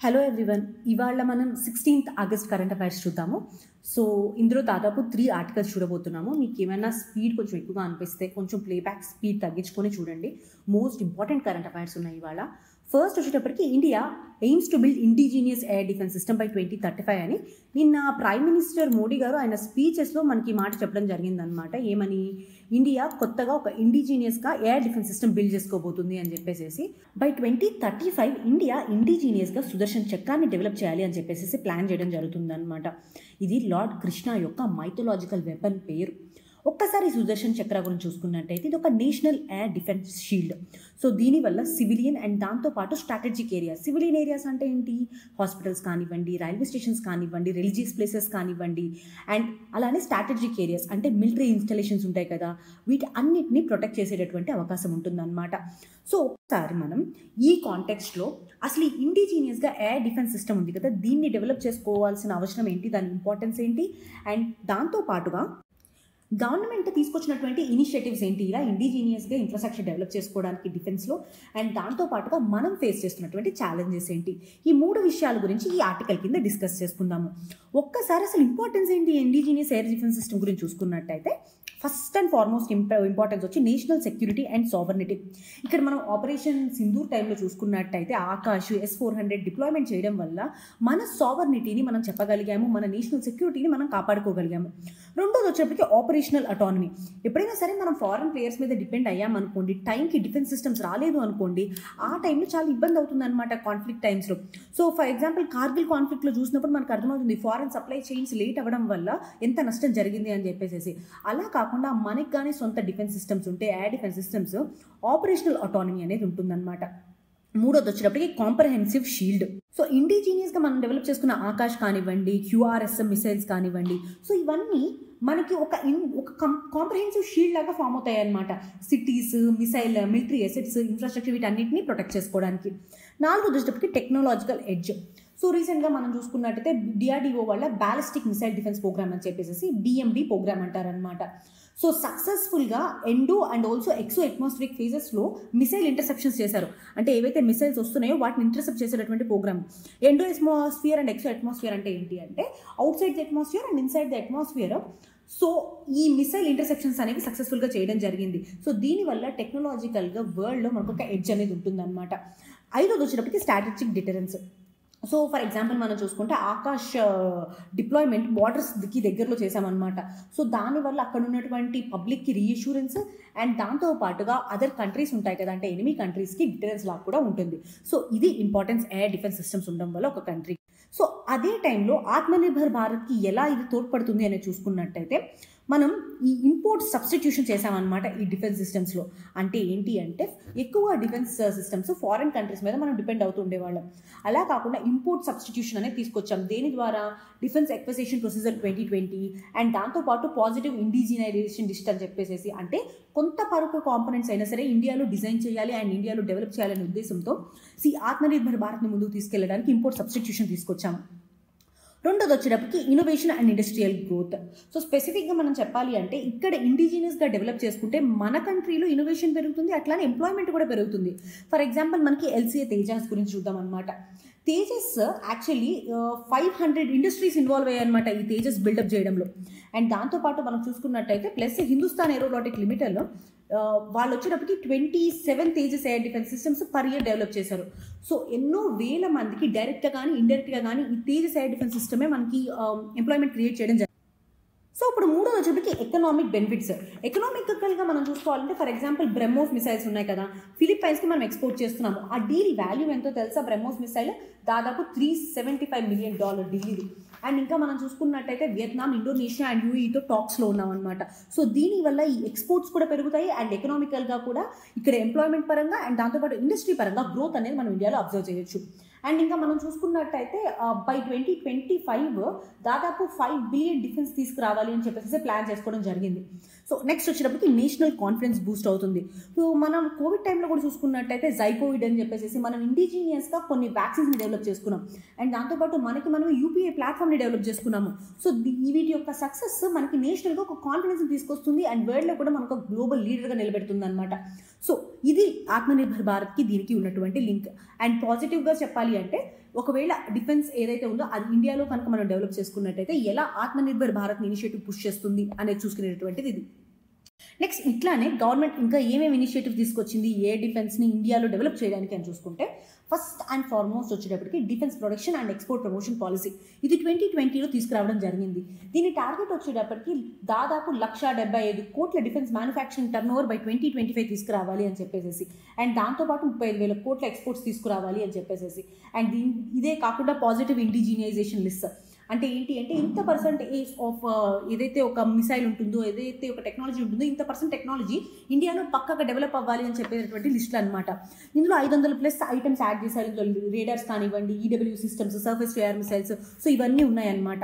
Hello everyone. ఇవాళ మనం 16th August current affairs చూద్దాము. సో ఇందులో దాదాపు 3 ఆర్టికల్స్ చూడబోతున్నాము. మీకు ఏమైనా స్పీడ్ కొంచెం ఎక్కువగా అనిపిస్తే కొంచెం ప్లేబ్యాక్ స్పీడ్ తగ్గించుకొని చూడండి. మోస్ట్ ఇంపార్టెంట్ కరెంట్ అఫైర్స్ ఉన్నాయి ఇవాళ. ఫస్ట్ వచ్చేటప్పటికి India AIIMS to build indigenous air defence system by 2035 అని నిన్న ప్రైమ్ మినిస్టర్ మోడీ గారు ఆయన స్పీచెస్లో మనకి మాట చెప్పడం జరిగిందనమాట. ఏమని, ఇండియా కొత్తగా ఒక ఇండిజీనియస్గా ఎయిర్ డిఫెన్స్ సిస్టమ్ బిల్డ్ చేసుకోబోతుంది అని చెప్పేసి బై 2035 ఇండియా ఇండిజీనియస్గా సుదర్శన్ చక్రాన్ని డెవలప్ చేయాలి అని చెప్పేసి ప్లాన్ చేయడం జరుగుతుందన్నమాట. ఇది లార్డ్ కృష్ణ యొక్క మైథలాజికల్ వెపన్ పేరు. ఒక్కసారి సుదర్శన్ చక్ర గురించి చూసుకున్నట్టయితే ఇది ఒక national air defence shield. So దీనివల్ల సివిలియన్ అండ్ దాంతోపాటు స్ట్రాటజిక్ ఏరియాస్, సివిలియన్ ఏరియాస్ అంటే ఏంటి, హాస్పిటల్స్ కానివ్వండి, రైల్వే స్టేషన్స్ కానివ్వండి, రిలీజియస్ ప్లేసెస్ కానివ్వండి, అండ్ అలానే స్ట్రాటజిక్ ఏరియాస్ అంటే మిలిటరీ ఇన్స్టాలేషన్స్ ఉంటాయి కదా, వీటి అన్నిటిని ప్రొటెక్ట్ చేసేటటువంటి అవకాశం ఉంటుందన్నమాట. సో ఒకసారి మనం ఈ కాంటెక్స్ట్లో అసలు ఈ ఇండిజీనియస్గా ఎయిర్ డిఫెన్స్ సిస్టమ్ ఉంది కదా, దీన్ని డెవలప్ చేసుకోవాల్సిన అవసరం ఏంటి, దాని ఇంపార్టెన్స్ ఏంటి, అండ్ దాంతోపాటుగా గవర్నమెంట్ తీసుకొచ్చినటువంటి ఇనిషియేటివ్స్ ఏంటి ఇలా ఇండిజీనియస్గా ఇన్ఫ్రాస్ట్రక్చర్ డెవలప్ చేసుకోవడానికి డిఫెన్స్లో, అండ్ దాంతోపాటుగా మనం ఫేస్ చేస్తున్నటువంటి ఛాలెంజెస్ ఏంటి, ఈ 3 విషయాల గురించి ఈ ఆర్టికల్ కింద డిస్కస్ చేసుకుందాము. ఒక్కసారి అసలు ఇంపార్టెన్స్ ఏంటి ఇండిజీనియస్ ఎయిర్ డిఫెన్స్ సిస్టమ్ గురించి చూసుకున్నట్టయితే ఫస్ట్ అండ్ ఫార్మోస్ట్ ఇంపార్టెన్స్ వచ్చి నేషనల్ సెక్యూరిటీ అండ్ సావర్నిటీ. ఇక్కడ మనం ఆపరేషన్ సింధూర్ టైంలో చూసుకున్నట్టయితే ఆకాష్ S-400 డిప్లాయ్మెంట్ చేయడం వల్ల మన సావర్నిటీని మనం చెప్పగలిగాము, మన నేషనల్ సెక్యూరిటీని మనం కాపాడుకోగలిగాము. రెండోది వచ్చేప్పటికి ఆపరేషనల్ అటానమీ. ఎప్పుడైనా సరే మనం ఫారెన్ ప్లేయర్స్ మీద డిపెండ్ అయ్యామనుకోండి, టైంకి డిఫెన్స్ సిస్టమ్స్ రాలేదు అనుకోండి, ఆ టైంలో చాలా ఇబ్బంది అవుతుంది అనమాట కాన్ఫ్లిక్ట్ టైమ్స్లో. సో ఫర్ ఎగ్జాంపుల్ కార్గిల్ కాన్ఫ్లిక్ట్లో చూసినప్పుడు మనకు అర్థమవుతుంది ఫారెన్ సప్లై చైన్స్ లేట్ అవ్వడం వల్ల ఎంత నష్టం జరిగింది అని చెప్పేసి. అలా కాకుండా మనకి కానీ సొంత డిఫెన్స్ సిస్టమ్స్ ఉంటే air defence systems operational autonomy అనేది ఉంటుందన్నమాట. మూడోది వచ్చేటప్పటికి కాంప్రహెన్సివ్ షీల్డ్. సో ఇండిజీనియస్గా మనం డెవలప్ చేసుకున్న ఆకాష్ కానివ్వండి, QRSM మిసైల్స్ కానివ్వండి, సో ఇవన్నీ మనకి ఒక కాంప్రహెన్సివ్ షీల్డ్ లాగా ఫామ్ అవుతాయి అన్నమాట. Cities, missile, military assets, infrastructure వీటన్నిటిని ప్రొటెక్ట్ చేసుకోవడానికి. నాలుగోది వచ్చేటప్పటికి టెక్నాలజికల్ ఎడ్జ్. సో రీసెంట్గా మనం చూసుకున్నట్టయితే DRDO వాళ్ళ బ్యాలిస్టిక్ మిసైల్ డిఫెన్స్ ప్రోగ్రామ్ అని చెప్పేసి BMD ప్రోగ్రామ్ అంటారనమాట. సో సక్సెస్ఫుల్గా endo and also exo atmospheric ఫేజెస్లో మిసైల్ ఇంటర్సెప్షన్స్ చేశారు. అంటే ఏవైతే మిసైల్స్ వస్తున్నాయో వాటిని ఇంటర్సెప్ట్ చేసేటటువంటి program. Endo atmosphere and exo atmosphere అంటే ఏంటి అంటే outside the atmosphere and inside the atmosphere. So ఈ మిసైల్ ఇంటర్సెప్షన్స్ అనేవి సక్సెస్ఫుల్గా చేయడం జరిగింది. సో దీనివల్ల టెక్నాలజికల్గా వరల్డ్లో మనకు ఒక ఎడ్జ్ అనేది ఉంటుందన్నమాట. ఐదోది వచ్చేటప్పటికి strategic deterrence. So for example మనం చూసుకుంటే ఆకాష్ డిప్లాయ్మెంట్ బార్డర్స్కి దగ్గరలో చేసామన్నమాట. సో దానివల్ల అక్కడ ఉన్నటువంటి పబ్లిక్కి రీఅష్యూరెన్స్ అండ్ దాంతోపాటుగా అదర్ కంట్రీస్ ఉంటాయి కదా, అంటే ఎనిమీ కంట్రీస్కి డిటరెన్స్ లాగా కూడా ఉంటుంది. సో ఇది ఇంపార్టెన్స్ ఎయిర్ డిఫెన్స్ సిస్టమ్స్ ఉండడం వల్ల ఒక కంట్రీ. సో అదే టైంలో ఆత్మనిర్భర్ భారత్కి ఎలా ఇది తోడ్పడుతుంది అనేది చూసుకున్నట్టయితే మనం ఈ ఇంపోర్ట్ సబ్స్టిట్యూషన్ చేసామన్నమాట ఈ డిఫెన్స్ సిస్టమ్స్లో. అంటే ఏంటి అంటే ఎక్కువ డిఫెన్స్ సిస్టమ్స్ ఫారెన్ కంట్రీస్ మీద మనం డిపెండ్ అవుతూ ఉండేవాళ్ళం. అలా కాకుండా ఇంపోర్ట్ సబ్స్టిట్యూషన్ అనేది తీసుకొచ్చాం. దేని ద్వారా, డిఫెన్స్ ఎక్విజిషన్ ప్రొసీజర్ 2020 అండ్ దాంతోపాటు పాజిటివ్ ఇండిజినైజేషన్ లిస్ట్ అని చెప్పేసి, అంటే కొంత పరకు కాంపోనెంట్స్ అయినా సరే ఇండియాలో డిజైన్ చేయాలి అండ్ ఇండియాలో డెవలప్ చేయాలనే ఉద్దేశంతో ఆత్మనిర్భర్ భారత్ని ముందుకు తీసుకెళ్లడానికి ఇంపోర్ట్ సబ్స్టిట్యూషన్ తీసుకొచ్చాము. రెండోది వచ్చేటప్పటికి innovation and industrial growth. So స్పెసిఫిక్గా మనం చెప్పాలి అంటే ఇక్కడ ఇండిజినియస్గా డెవలప్ చేసుకుంటే మన కంట్రీలో ఇన్నోవేషన్ పెరుగుతుంది, అట్లానే ఎంప్లాయ్మెంట్ కూడా పెరుగుతుంది. ఫర్ ఎగ్జాంపుల్ మనకి LCA తేజస్ గురించి చూద్దాం అనమాట. తేజస్ యాక్చువల్లీ 500 ఇండస్ట్రీస్ ఇన్వాల్వ్ అయ్యాయి అనమాట ఈ తేజస్ బిల్డప్ చేయడంలో. అండ్ దాంతోపాటు మనం చూసుకున్నట్టయితే ప్లస్ హిందుస్థాన్ ఏరోనాటిక్ లిమిటెడ్లో వాళ్ళు వచ్చేటప్పటికి 27 Tejas air defence systems per year develop చేశారు. సో ఎన్నో వేల మందికి డైరెక్ట్గా కానీ ఇండైరెక్ట్గా కానీ ఈ తేజస్ ఎయిర్ డిఫెన్స్ సిస్టమే మనకి ఎంప్లాయ్మెంట్ క్రియేట్ చేయడం జరిగింది. సో ఇప్పుడు మూడోది వచ్చేప్పటికి ఎకనామిక్ బెనిఫిట్స్. ఎకనామికల్గా మనం చూసుకోవాలంటే ఫర్ ఎగ్జాంపుల్ బ్రహ్మోస్ మిసైల్స్ ఉన్నాయి కదా, ఫిలిప్పైన్స్కి మనం ఎక్స్పోర్ట్ చేస్తున్నాము. ఆ డీల్ వాల్యూ ఎంతో తెలుసా? బ్రహ్మోస్ మిసైల్ దాదాపు $375 మిలియన్ డీల్. అండ్ ఇంకా మనం చూసుకున్నట్టయితే వియత్నాం, ఇండోనేషియా అండ్ UAEతో టాక్స్లో ఉన్నామన్నమాట. సో దీనివల్ల ఈ ఎక్స్పోర్ట్స్ కూడా పెరుగుతాయి అండ్ ఎకనామికల్గా కూడా ఇక్కడ ఎంప్లాయ్మెంట్ పరంగా అండ్ దాంతోపాటు ఇండస్ట్రీ పరంగా గ్రోత్ అనేది మనం ఇండియాలో అబ్జర్వ్ చేయొచ్చు. అండ్ ఇంకా మనం చూసుకున్నట్టయితే బై 2025 దాదాపు 5 బిలియన్ డిఫెన్స్ తీసుకురావాలి అని చెప్పేసి ప్లాన్ చేసుకోవడం జరిగింది. సో నెక్స్ట్ వచ్చేటప్పటికి నేషనల్ కాన్ఫిడెన్స్ బూస్ట్ అవుతుంది. సో మనం కోవిడ్ టైంలో కూడా చూసుకున్నట్టయితే జైకోవిడ్ అని చెప్పేసి మనం ఇండిజీనియస్గా కొన్ని వ్యాక్సిన్స్ని డెవలప్ చేసుకున్నాం. అండ్ దాంతోపాటు మనం UPI ప్లాట్ఫామ్ని డెవలప్ చేసుకున్నాము. సో వీటి యొక్క సక్సెస్ మనకి నేషనల్గా ఒక కాన్ఫిడెన్స్ తీసుకొస్తుంది అండ్ వరల్డ్లో కూడా మనకు గ్లోబల్ లీడర్గా నిలబెడుతుంది అనమాట. సో ఇది ఆత్మనిర్భర్ భారత్కి దీనికి ఉన్నటువంటి లింక్. అండ్ పాజిటివ్గా చెప్పాలి అంటే ఒకవేళ డిఫెన్స్ ఏదైతే ఉందో అది ఇండియాలో కనుక మనం డెవలప్ చేసుకున్నట్టయితే ఎలా ఆత్మనిర్భర్ భారత్ ఇనిషియేటివ్ పుష్ చేస్తుంది అనేది చూసుకునేటువంటిది ఇది. నెక్స్ట్ ఇట్లానే గవర్నమెంట్ ఇంకా ఏమేమి ఇనిషియేటివ్ తీసుకొచ్చింది ఏ డిఫెన్స్ని ఇండియాలో డెవలప్ చేయడానికి అని చూసుకుంటే ఫస్ట్ అండ్ ఫార్మోస్ట్ వచ్చేటప్పటికి defence production and export promotion policy. ఇది 2020లో తీసుకురావడం జరిగింది. దీని టార్గెట్ వచ్చేటప్పటికి దాదాపు 175 కోట్ల defence manufacturing turn over by 2025 తీసుకురావాలి అని చెప్పేసి, అండ్ దాంతోపాటు 35,000 కోట్ల ఎక్స్పోర్ట్స్ తీసుకురావాలి అని చెప్పేసి. అండ్ ఇదే కాకుండా పాజిటివ్ ఇండిజినైజేషన్ లిస్ట్ అంటే ఏంటి అంటే ఇంత పర్సెంటేజ్ ఆఫ్ ఏదైతే ఒక మిసైల్ ఉంటుందో ఏదైతే ఒక టెక్నాలజీ ఉంటుందో ఇంత పర్సెంట్ టెక్నాలజీ ఇండియాలో పక్కగా డెవలప్ అవ్వాలి అని చెప్పేటువంటి లిస్టులు అనమాట. ఇందులో 500+ ఐటమ్స్ యాడ్ చేశారు. ఇందులో రేడార్స్ కానివ్వండి, EW systems, surface to air missiles, so ఇవన్నీ ఉన్నాయన్నమాట.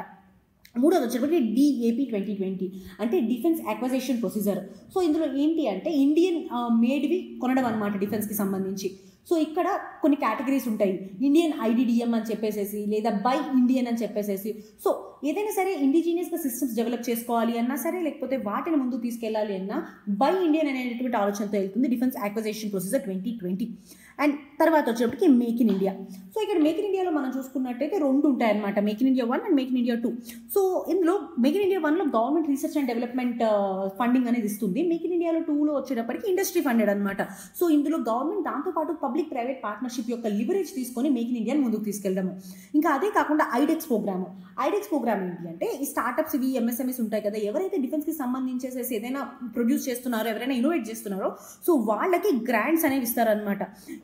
మూడోది వచ్చేటప్పటికి DAP 2020 అంటే డిఫెన్స్ అక్విజిషన్ ప్రొసీజర్. సో ఇందులో ఏంటి అంటే ఇండియన్ మేడ్వి కొనడం అనమాట డిఫెన్స్కి సంబంధించి. సో ఇక్కడ కొన్ని కేటగిరీస్ ఉంటాయి. ఇండియన్ IDDM అని చెప్పేసేసి లేదా బై ఇండియన్ అని చెప్పేసేసి. సో ఏదైనా సరే ఇండిజినియస్గా సిస్టమ్స్ డెవలప్ చేసుకోవాలి అన్నా సరే లేకపోతే వాటిని ముందు తీసుకెళ్ళాలి అన్నా బై ఇండియన్ అనేటువంటి ఆలోచనతో వెళ్తుంది డిఫెన్స్ అక్విజిషన్ ప్రొసీజర్ 2020. అండ్ తర్వాత వచ్చేటప్పటికి మేక్ ఇన్ ఇండియా. సో ఇక్కడ మేక్ ఇన్ ఇండియాలో మనం చూసుకున్నట్టయితే 2 ఉంటాయన్నమాట, make in India 1 and make in India 2. So ఇందులో మేక్ ఇన్ ఇండియా 1లో government research and development funding అనేది ఇస్తుంది. మేక్ ఇన్ ఇండియాలో 2లో వచ్చేటప్పటికి ఇండస్ట్రీ ఫండెడ్ అనమాట. సో ఇందులో గవర్నమెంట్ దాంతోపాటు పబ్లిక్ ప్రైవేట్ పార్ట్నర్షిప్ యొక్క లివరేజ్ తీసుకొని మేక్ ఇన్ ఇండియాని ముందుకు తీసుకెళ్దాము. ఇంకా అదే కాకుండా ఐడెక్స్ ప్రోగ్రామ్ ఏంటి అంటే ఈ స్టార్టప్స్ ఇవి MSMEs ఉంటాయి కదా, ఎవరైతే డిఫెన్స్కి సంబంధించేసేసి ఏదైనా ప్రొడ్యూస్ చేస్తున్నారో ఎవరైనా ఇన్నోవేట్ చేస్తున్నారో సో వాళ్ళకి గ్రాంట్స్ అనేవి ఇస్తారనమాట.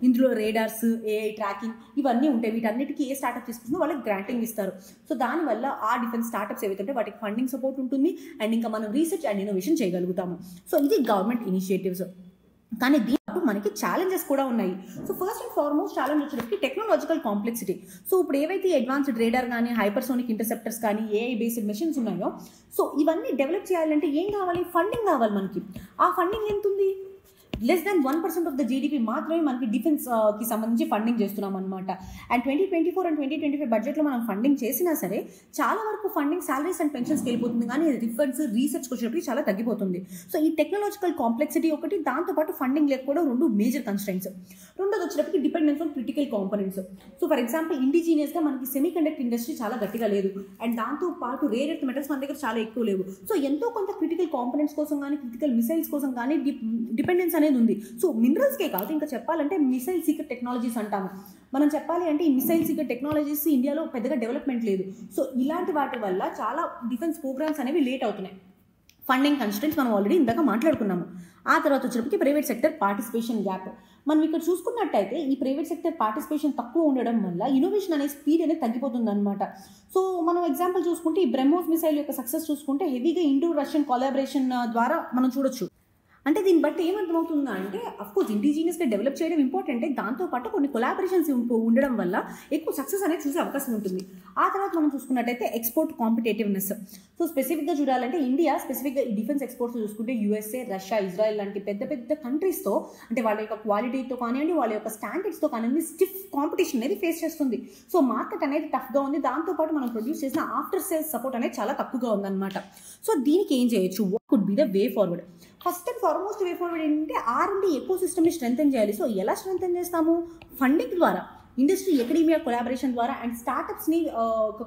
ఇందులో రేడార్స్, AI ట్రాకింగ్ ఇవన్నీ ఉంటాయి. వీటన్నిటికీ ఏ స్టార్టప్ తీసుకుంటుందో వాళ్ళకి గ్రాంటింగ్ ఇస్తారు. సో దానివల్ల ఆ డిఫెన్స్ స్టార్టప్స్ ఏవైతే ఉంటే వాటికి ఫండింగ్ సపోర్ట్ ఉంటుంది అండ్ ఇంకా మనం రీసెర్చ్ అండ్ ఇన్నోవేషన్ చేయగలుగుతాము. సో ఇది గవర్నమెంట్ ఇనిషియేటివ్స్. కానీ దీంట్లో మనకి ఛాలెంజెస్ కూడా ఉన్నాయి. So first and foremost challenge వచ్చేటప్పటికి టెక్నాలజికల్ కాంప్లెక్సిటీ. సో ఇప్పుడు ఏవైతే అడ్వాన్స్డ్ రేడార్ కానీ హైపర్సోనిక్ ఇంటర్సెప్టర్స్ కానీ AI బేస్డ్ మెషిన్స్ ఉన్నాయో సో ఇవన్నీ డెవలప్ చేయాలంటే ఏం కావాలి? ఫండింగ్ కావాలి మనకి. ఆ ఫండింగ్ ఎంత ఉంది? less than 1% of the GDP మాత్రమే మనకి డిఫెన్స్కి సంబంధించి ఫండింగ్ చేస్తున్నాం అనమాట. అండ్ 2024 అండ్ 2025 బడ్జెట్లో మనం ఫండింగ్ చేసినా సరే చాలా వరకు ఫండింగ్ సాలరీస్ అండ్ పెన్షన్స్కి వెళ్ళిపోతుంది, కానీ డిఫెన్స్ రీసెర్చ్కి వచ్చేటప్పటికి చాలా తగ్గిపోతుంది. సో ఈ టెక్నాలజికల్ కాంప్లెక్సిటీ ఒకటి, దాంతోపాటు ఫండింగ్ లేకపోవడం 2 మేజర్ కన్స్ట్రెంట్స్. రెండోది వచ్చేటప్పటికి dependence on critical components. So for example ఇండిజినియస్గా మనకి సెమీ కండక్టర్ ఇండస్ట్రీ చాలా గట్టిగా లేదు అండ్ దాంతోపాటు రేర్ ఎర్త్ మెటల్స్ మన దగ్గర చాలా ఎక్కువ లేవు. సో ఎంతో కొంత క్రిటికల్ కాంపోనెంట్స్ కోసం కానీ క్రిటికల్ మిసైల్స్ కోసం కానీ డిపెండెన్స్ అనేది ఉంది. సో మినరల్స్కే కాదు, ఇంకా చెప్పాలంటే మిసైల్ సీక్రెట్ టెక్నాలజీస్ అంటాము. మనం చెప్పాలి అంటే ఈ మిసైల్ సీక్రెట్ టెక్నాలజీస్ ఇండియాలో పెద్దగా డెవలప్మెంట్ లేదు. సో ఇలాంటి వాటి వల్ల చాలా డిఫెన్స్ ప్రోగ్రామ్స్ అనేవి లేట్ అవుతున్నాయి. ఫండింగ్ కన్స్ట్రెంట్స్ మనం ఆల్రెడీ ఇందాక మాట్లాడుకున్నాము. ఆ తర్వాత వచ్చేటప్పటికి ప్రైవేట్ సెక్టర్ పార్టిసిపేషన్ గ్యాప్. మనం ఇక్కడ చూసుకున్నట్టయితే ఈ ప్రైవేట్ సెక్టర్ పార్టిసిపేషన్ తక్కువ ఉండడం వల్ల ఇన్నోవేషన్ అనే స్పీడ్ అనేది తగ్గిపోతుంది అనమాట. సో మనం ఎగ్జాంపుల్ చూసుకుంటే ఈ బ్రహ్మోస్ మిసైల్ యొక్క సక్సెస్ చూసుకుంటే హెవీగా ఇండో రష్యన్ కొలాబరేషన్ ద్వారా మనం చూడొచ్చు. అంటే దీన్ని బట్టి ఏమర్థమవుతుందా అంటే అఫ్కోర్స్ ఇండిజినియస్గా డెవలప్ చేయడం ఇంపార్టెంటే, దాంతోపాటు కొన్ని కొలాబరేషన్స్ ఉండడం వల్ల ఎక్కువ సక్సెస్ అనేది చూసే అవకాశం ఉంటుంది. ఆ తర్వాత మనం చూసుకున్నట్టయితే ఎక్స్పోర్ట్ కాంపిటేటివ్నెస్. సో స్పెసిఫిక్గా చూడాలంటే ఇండియా స్పెసిఫిక్గా ఈ డిఫెన్స్ ఎక్స్పోర్ట్స్ చూసుకుంటే USA, రష్యా, ఇజ్రాయెల్ లాంటి పెద్ద పెద్ద కంట్రీస్తో అంటే వాళ్ళ యొక్క క్వాలిటీతో కానివ్వండి వాళ్ళ యొక్క స్టాండర్డ్స్తో కానివ్వండి స్టిఫ్ కాంపిటీషన్ అనేది ఫేస్ చేస్తుంది. సో మార్కెట్ అనేది టఫ్గా ఉంది, దాంతోపాటు మనం ప్రొడ్యూస్ చేసిన ఆఫ్టర్ సేల్స్ సపోర్ట్ అనేది చాలా తక్కువగా ఉందన్నమాట. సో దీనికి ఏం చేయొచ్చు? What could be the way forward? First and foremost way forward ఏంటంటే R&D ఎకో సిస్టమ్ని స్ట్రెంథెన్ చేయాలి. సో ఎలా స్ట్రెంథెన్ చేస్తాము? ఫండింగ్ ద్వారా, ఇండస్ట్రీ ఎకడమియా కొలాబరేషన్ ద్వారా అండ్ స్టార్టప్స్ని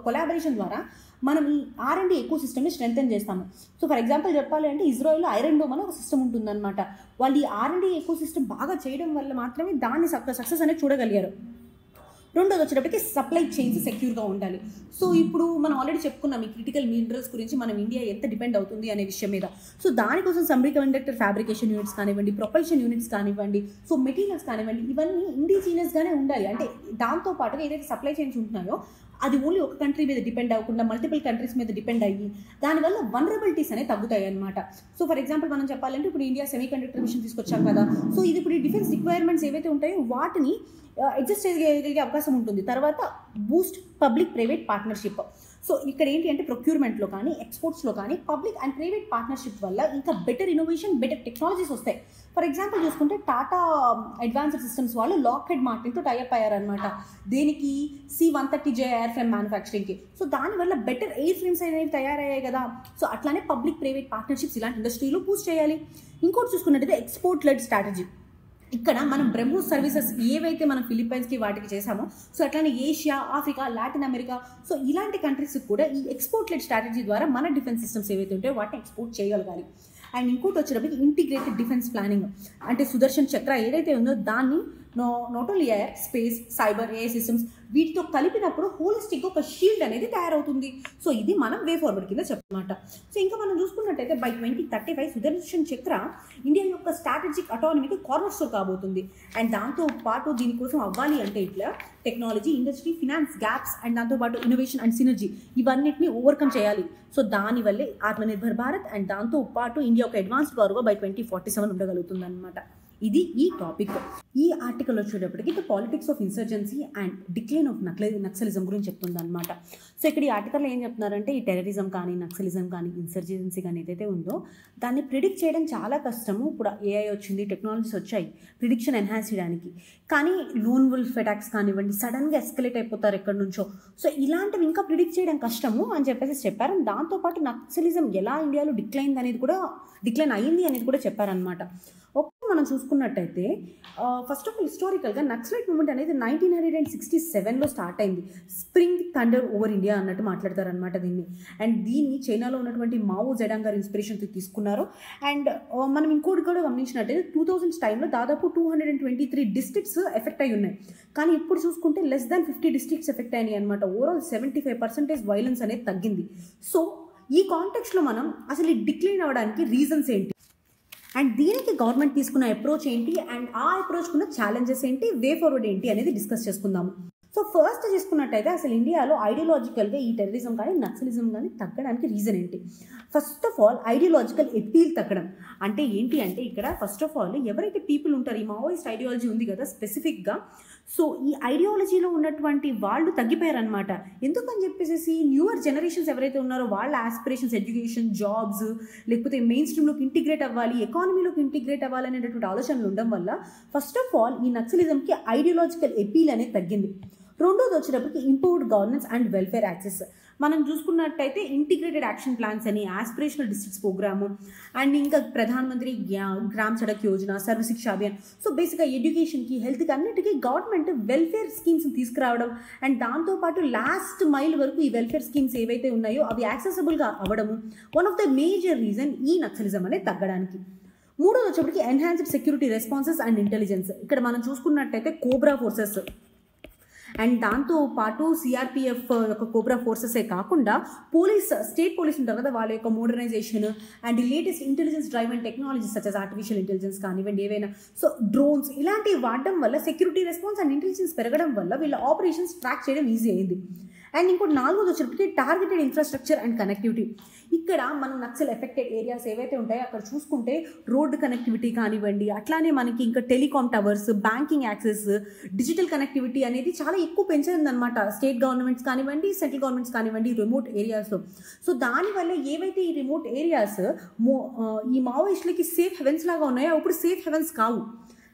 కొలాబరేషన్ ద్వారా మనం ఈ R&D ఎకో సిస్టమ్ని స్ట్రెంథెన్ చేస్తాము. సో ఫర్ ఎగ్జాంపుల్ చెప్పాలి అంటే ఇజ్రాయెల్లో ఐరన్ డోమ్ అనే ఒక సిస్టమ్ ఉంటుందన్నమాట. వాళ్ళు ఈ R&D ఎకో సిస్టమ్ బాగా చేయడం వల్ల మాత్రమే దాన్ని సక్సెస్ అనేది చూడగలిగారు. రెండోది వచ్చేటప్పటికి సప్లై చైన్స్ సెక్యూర్గా ఉండాలి. సో ఇప్పుడు మనం ఆల్రెడీ చెప్పుకున్నాం ఈ క్రిటికల్ మినరల్స్ గురించి, మనం ఇండియా ఎంత డిపెండ్ అవుతుంది అనే విషయం మీద. సో దానికోసం సెమీ కండక్టర్ ఫ్యాబ్రికేషన్ యూనిట్స్ కానివ్వండి, ప్రొపల్షన్ యూనిట్స్ కానివ్వండి, సో మెటీరియల్స్ కానివ్వండి, ఇవన్నీ ఇండిజినియస్గానే ఉండాలి. అంటే దాంతోపాటుగా ఏదైతే సప్లై చైన్స్ ఉంటున్నాయో అది ఓన్లీ ఒక కంట్రీ మీద డిపెండ్ అవ్వకుండా మల్టిపుల్ కంట్రీస్ మీద డిపెండ్ అయ్యి దానివల్ల వనరబిలిటీస్ అనేవి తగ్గుతాయి అనమాట. సో ఫర్ ఎగ్జాంపుల్ మనం చెప్పాలంటే ఇప్పుడు ఇండియా సెమీ కండక్టర్ మిషన్ తీసుకొచ్చాం కదా, సో ఇది ఇప్పుడు ఈ డిఫెన్స్ రిక్వైర్మెంట్స్ ఏవైతే ఉంటాయో వాటిని అడ్జస్ట్ చేయగలిగే అవకాశం ఉంటుంది. తర్వాత Boost public private partnership. So ఇక్కడ ఏంటి అంటే ప్రొక్యూర్మెంట్లో కానీ ఎక్స్పోర్ట్స్లో కానీ పబ్లిక్ అండ్ ప్రైవేట్ పార్ట్నర్షిప్ వల్ల ఇంకా బెటర్ ఇన్నోవేషన్, బెటర్ టెక్నాలజీస్ వస్తాయి. ఫర్ ఎగ్జాంపుల్ చూసుకుంటే టాటా అడ్వాన్స్డ్ సిస్టమ్స్ వాళ్ళు లాక్హెడ్ మార్టిన్తో టైఅప్ అయ్యారనమాట. దేనికి? C-130J ఎయిర్ ఫ్రేమ్ మ్యానుఫ్యాక్చరింగ్కి. సో దానివల్ల బెటర్ ఎయిర్ ఫ్రేమ్స్ అనేవి తయారయ్యాయి కదా. సో అట్లానే పబ్లిక్ ప్రైవేట్ పార్ట్నర్షిప్స్ ఇలాంటి ఇండస్ట్రీలో బూస్ట్ చేయాలి. ఇంకోటి చూసుకున్నట్టయితే ఎక్స్పోర్ట్ లెడ్ స్ట్రాటజీ. ఇక్కడ మనం బ్రహ్మోస్ సర్వీసెస్ ఏవైతే మనం ఫిలిప్పైన్స్కి వాటికి చేసామో, సో అట్లానే Asia, Africa, Latin America, so ఇలాంటి కంట్రీస్కి కూడా ఈ ఎక్స్పోర్ట్ లెడ్ స్ట్రాటజీ ద్వారా మన డిఫెన్స్ సిస్టమ్స్ ఏవైతే ఉంటాయో వాటిని ఎక్స్పోర్ట్ చేయగలగాలి. అండ్ ఇంకోటి వచ్చేటప్పటికి ఇంటిగ్రేటెడ్ డిఫెన్స్ ప్లానింగ్, అంటే సుదర్శన్ చక్ర ఏదైతే ఉందో దాన్ని not only air, space, cyber, AI systems వీటితో కలిపినప్పుడు హోలిస్టిక్గా ఒక షీల్డ్ అనేది తయారవుతుంది. సో ఇది మనం వే ఫార్వర్డ్ కింద చెప్పమాట. సో ఇంకా మనం చూసుకున్నట్టయితే బై 2035 సుదర్శన్ చక్ర ఇండియా యొక్క స్ట్రాటజిక్ అటానమీకి కార్నర్ స్టోర్ కాబోతుంది. అండ్ దాంతో పాటు దీనికోసం అవ్వాలి అంటే ఇట్లా technology, industry, finance gaps and దాంతోపాటు ఇన్నోవేషన్ అండ్ సినర్జీ ఇవన్నిటిని ఓవర్కమ్ చేయాలి. సో దానివల్లే ఆత్మనిర్భర్ భారత్ అండ్ దాంతో పాటు ఇండియా ఒక అడ్వాన్స్డ్ పవర్గా బై 2047 ఉండగలుగుతుంది అనమాట. ఇది ఈ టాపిక్. ఈ ఆర్టికల్ వచ్చేటప్పటికి the politics of insurgency and decline of naxalism గురించి చెప్తుంది అనమాట. సో ఇక్కడ ఈ ఆర్టికల్లో ఏం చెప్తున్నారంటే ఈ టెర్రరిజం కానీ, నక్సలిజం కానీ, ఇన్సర్జెన్సీ కానీ ఏదైతే ఉందో దాన్ని ప్రిడిక్ట్ చేయడం చాలా కష్టము. ఇప్పుడు ఏఐ వచ్చింది, టెక్నాలజీస్ వచ్చాయి ప్రిడిక్షన్ ఎన్హాన్స్ చేయడానికి. కానీ లోన్ వుల్ఫ్ అటాక్స్ కానివ్వండి, సడన్గా ఎస్కలేట్ అయిపోతారు ఎక్కడి నుంచో. సో ఇలాంటివి ఇంకా ప్రిడిక్ట్ చేయడం కష్టము అని చెప్పేసి చెప్పారు. దాంతోపాటు నక్సలిజం ఎలా ఇండియాలో డిక్లైన్ అయ్యింది అనేది కూడా చెప్పారనమాట. మనం చూసుకున్నట్టయితే ఫస్ట్ ఆఫ్ ఆల్ హిస్టారికల్గా నక్సలైట్ మూవ్మెంట్ అనేది 1967లో స్టార్ట్ అయింది. స్ప్రింగ్ థండర్ ఓవర్ ఇండియా అన్నట్టు మాట్లాడతారనమాట దీన్ని. అండ్ దీన్ని చైనాలో ఉన్నటువంటి మావో జెడాంగ్ గారు ఇన్స్పిరేషన్తో తీసుకున్నారు. అండ్ మనం ఇంకోటి కూడా గమనించినట్టయితే 2000s టైంలో దాదాపు 223 డిస్ట్రిక్ట్స్ ఎఫెక్ట్ అయి ఉన్నాయి. కానీ ఇప్పుడు చూసుకుంటే లెస్ దాన్ 50 డిస్ట్రిక్ట్స్ ఎఫెక్ట్ అయినాయి అనమాట. ఓవరాల్ 75% వైలెన్స్ అనేది తగ్గింది. సో ఈ కాంటెక్స్లో మనం అసలు ఈ డిక్లైన్ అవ్వడానికి రీజన్స్ ఏంటి అండ్ దీనికి గవర్నమెంట్ తీసుకున్న అప్రోచ్ ఏంటి అండ్ ఆ అప్రోచ్కున్న ఛాలెంజెస్ ఏంటి, వే ఫార్వర్డ్ ఏంటి అనేది డిస్కస్ చేసుకుందాము. సో ఫస్ట్ చేసుకున్నట్టయితే అసలు ఇండియాలో ఐడియాలజికల్గా ఈ టెర్రరిజం కానీ, నక్సలిజం కానీ తగ్గడానికి రీజన్ ఏంటి? First of all ideological appeal తగ్గడం అంటే ఏంటి అంటే ఇక్కడ ఫస్ట్ ఆఫ్ ఆల్ ఎవరైతే పీపుల్ ఉంటారో, ఈ మావోయిస్ట్ ఐడియాలజీ ఉంది కదా స్పెసిఫిక్గా, సో ఈ ఐడియాలజీలో ఉన్నటువంటి వాళ్ళు తగ్గిపోయారనమాట. ఎందుకని చెప్పేసి న్యూయర్ జనరేషన్స్ ఎవరైతే ఉన్నారో వాళ్ళ ఆస్పిరేషన్స్, ఎడ్యుకేషన్, జాబ్స్, లేకపోతే మెయిన్ స్ట్రీమ్లోకి ఇంటిగ్రేట్ అవ్వాలి, ఎకానమీలోకి ఇంటిగ్రేట్ అవ్వాలి అనేటటువంటి ఆలోచనలు ఉండడం వల్ల ఫస్ట్ ఆఫ్ ఆల్ ఈ నక్సలిజంకి ఐడియాలజికల్ ఎపీల్ అనేది తగ్గింది. రెండోది వచ్చేటప్పటికి improved governance and welfare access. మనం చూసుకున్నట్టయితే ఇంటిగ్రేటెడ్ యాక్షన్ ప్లాన్స్ అని, ఆస్పిరేషనల్ డిస్ట్రిక్ట్స్ ప్రోగ్రాము అండ్ ఇంకా ప్రధానమంత్రి గ్రామ్ సడక్ యోజన, సర్వశిక్ష అభియాన్. సో బేసిక్గా ఎడ్యుకేషన్కి, హెల్త్కి అన్నిటికీ గవర్నమెంట్ వెల్ఫేర్ స్కీమ్స్ తీసుకురావడం అండ్ దాంతోపాటు లాస్ట్ మైల్ వరకు ఈ వెల్ఫేర్ స్కీమ్స్ ఏవైతే ఉన్నాయో అవి యాక్సెసిబుల్గా అవ్వడము one of the major reason ఈ నక్సలిజం అనేది తగ్గడానికి. మూడోది వచ్చేప్పటికి enhanced security responses and intelligence. ఇక్కడ మనం చూసుకున్నట్టయితే కోబ్రా ఫోర్సెస్ అండ్ దాంతో పాటు సిఆర్పిఎఫ్ యొక్క కోబ్రా ఫోర్సెసే కాకుండా స్టేట్ పోలీస్ ఉంటారు కదా, వాళ్ళ యొక్క modernisation and latest intelligence drive and technologies such as artificial intelligence కానివ్వండి, ఏవైనా సో డ్రోన్స్ ఇలాంటివి వాడడం వల్ల సెక్యూరిటీ రెస్పాన్స్ అండ్ ఇంటెలిజెన్స్ పెరగడం వల్ల వీళ్ళ ఆపరేషన్స్ ట్రాక్ చేయడం ఈజీ అయింది. అండ్ ఇంకోటి నాలుగోది వచ్చేటప్పటికి టార్గెటెడ్ ఇన్ఫ్రాస్ట్రక్చర్ అండ్ కనెక్టివిటీ. ఇక్కడ మనం నక్సల్ ఎఫెక్టెడ్ ఏరియాస్ ఏవైతే ఉంటాయో అక్కడ చూసుకుంటే రోడ్ కనెక్టివిటీ కానివ్వండి, అట్లానే మనకి ఇంకా telecom towers, banking access, digital connectivity అనేది చాలా ఎక్కువ పెంచిందనమాట స్టేట్ గవర్నమెంట్స్ కానివ్వండి, సెంట్రల్ గవర్నమెంట్స్ కానివ్వండి రిమోట్ ఏరియాస్లో. సో దానివల్ల ఏవైతే ఈ రిమోట్ ఏరియాస్ ఈ మావోయిస్టులకి సేఫ్ హెవెన్స్ లాగా ఉన్నాయో ఇప్పుడు సేఫ్ హెవెన్స్ కావు.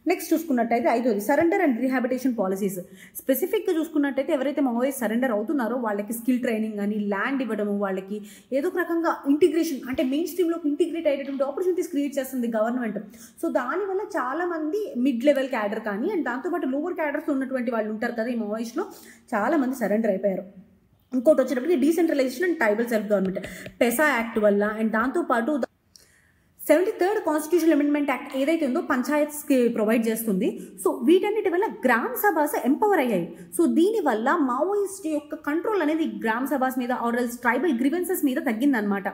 నెక్స్ట్ చూసుకున్నట్టయితే ఐదోది సరెండర్ అండ్ రీహాబిటేషన్ పాలసీస్. స్పెసిఫిక్గా చూసుకున్నట్టయితే ఎవరైతే మావోయిస్ట్ సరెండర్ అవుతున్నారో వాళ్ళకి స్కిల్ ట్రైనింగ్ కానీ, ల్యాండ్ ఇవ్వడము, వాళ్ళకి ఏదో ఒక రకంగా ఇంటిగ్రేషన్ అంటే మెయిన్ స్ట్రీమ్లోకి ఇంటిగ్రేట్ అయ్యేటువంటి ఆపర్చునిటీస్ క్రియేట్ చేస్తుంది గవర్నమెంట్. సో దానివల్ల చాలామంది మిడ్ లెవెల్ క్యాడర్ కానీ అండ్ దాంతోపాటు లోవర్ క్యాడర్స్ ఉన్నటువంటి వాళ్ళు ఉంటారు కదా ఈ మావోయిస్ట్లో, చాలామంది సరెండర్ అయిపోయారు. ఇంకోటి వచ్చేటప్పటికి decentralisation and tribal self government పెసా act వల్ల అండ్ దాంతోపాటు 73rd కాన్స్టిట్యూషన్ అమెండ్మెంట్ యాక్ట్ ఏదైతే ఉందో పంచాయత్స్కి ప్రొవైడ్ చేస్తుంది. సో వీటన్నిటి వల్ల గ్రామ సభాస్ ఎంపవర్ అయ్యాయి. సో దీనివల్ల మావోయిస్ట్ యొక్క కంట్రోల్ అనేది గ్రామ సభాస్ మీద ఆర్ఎల్స్ ట్రైబల్ గ్రీవెన్సెస్ మీద తగ్గిందనమాట.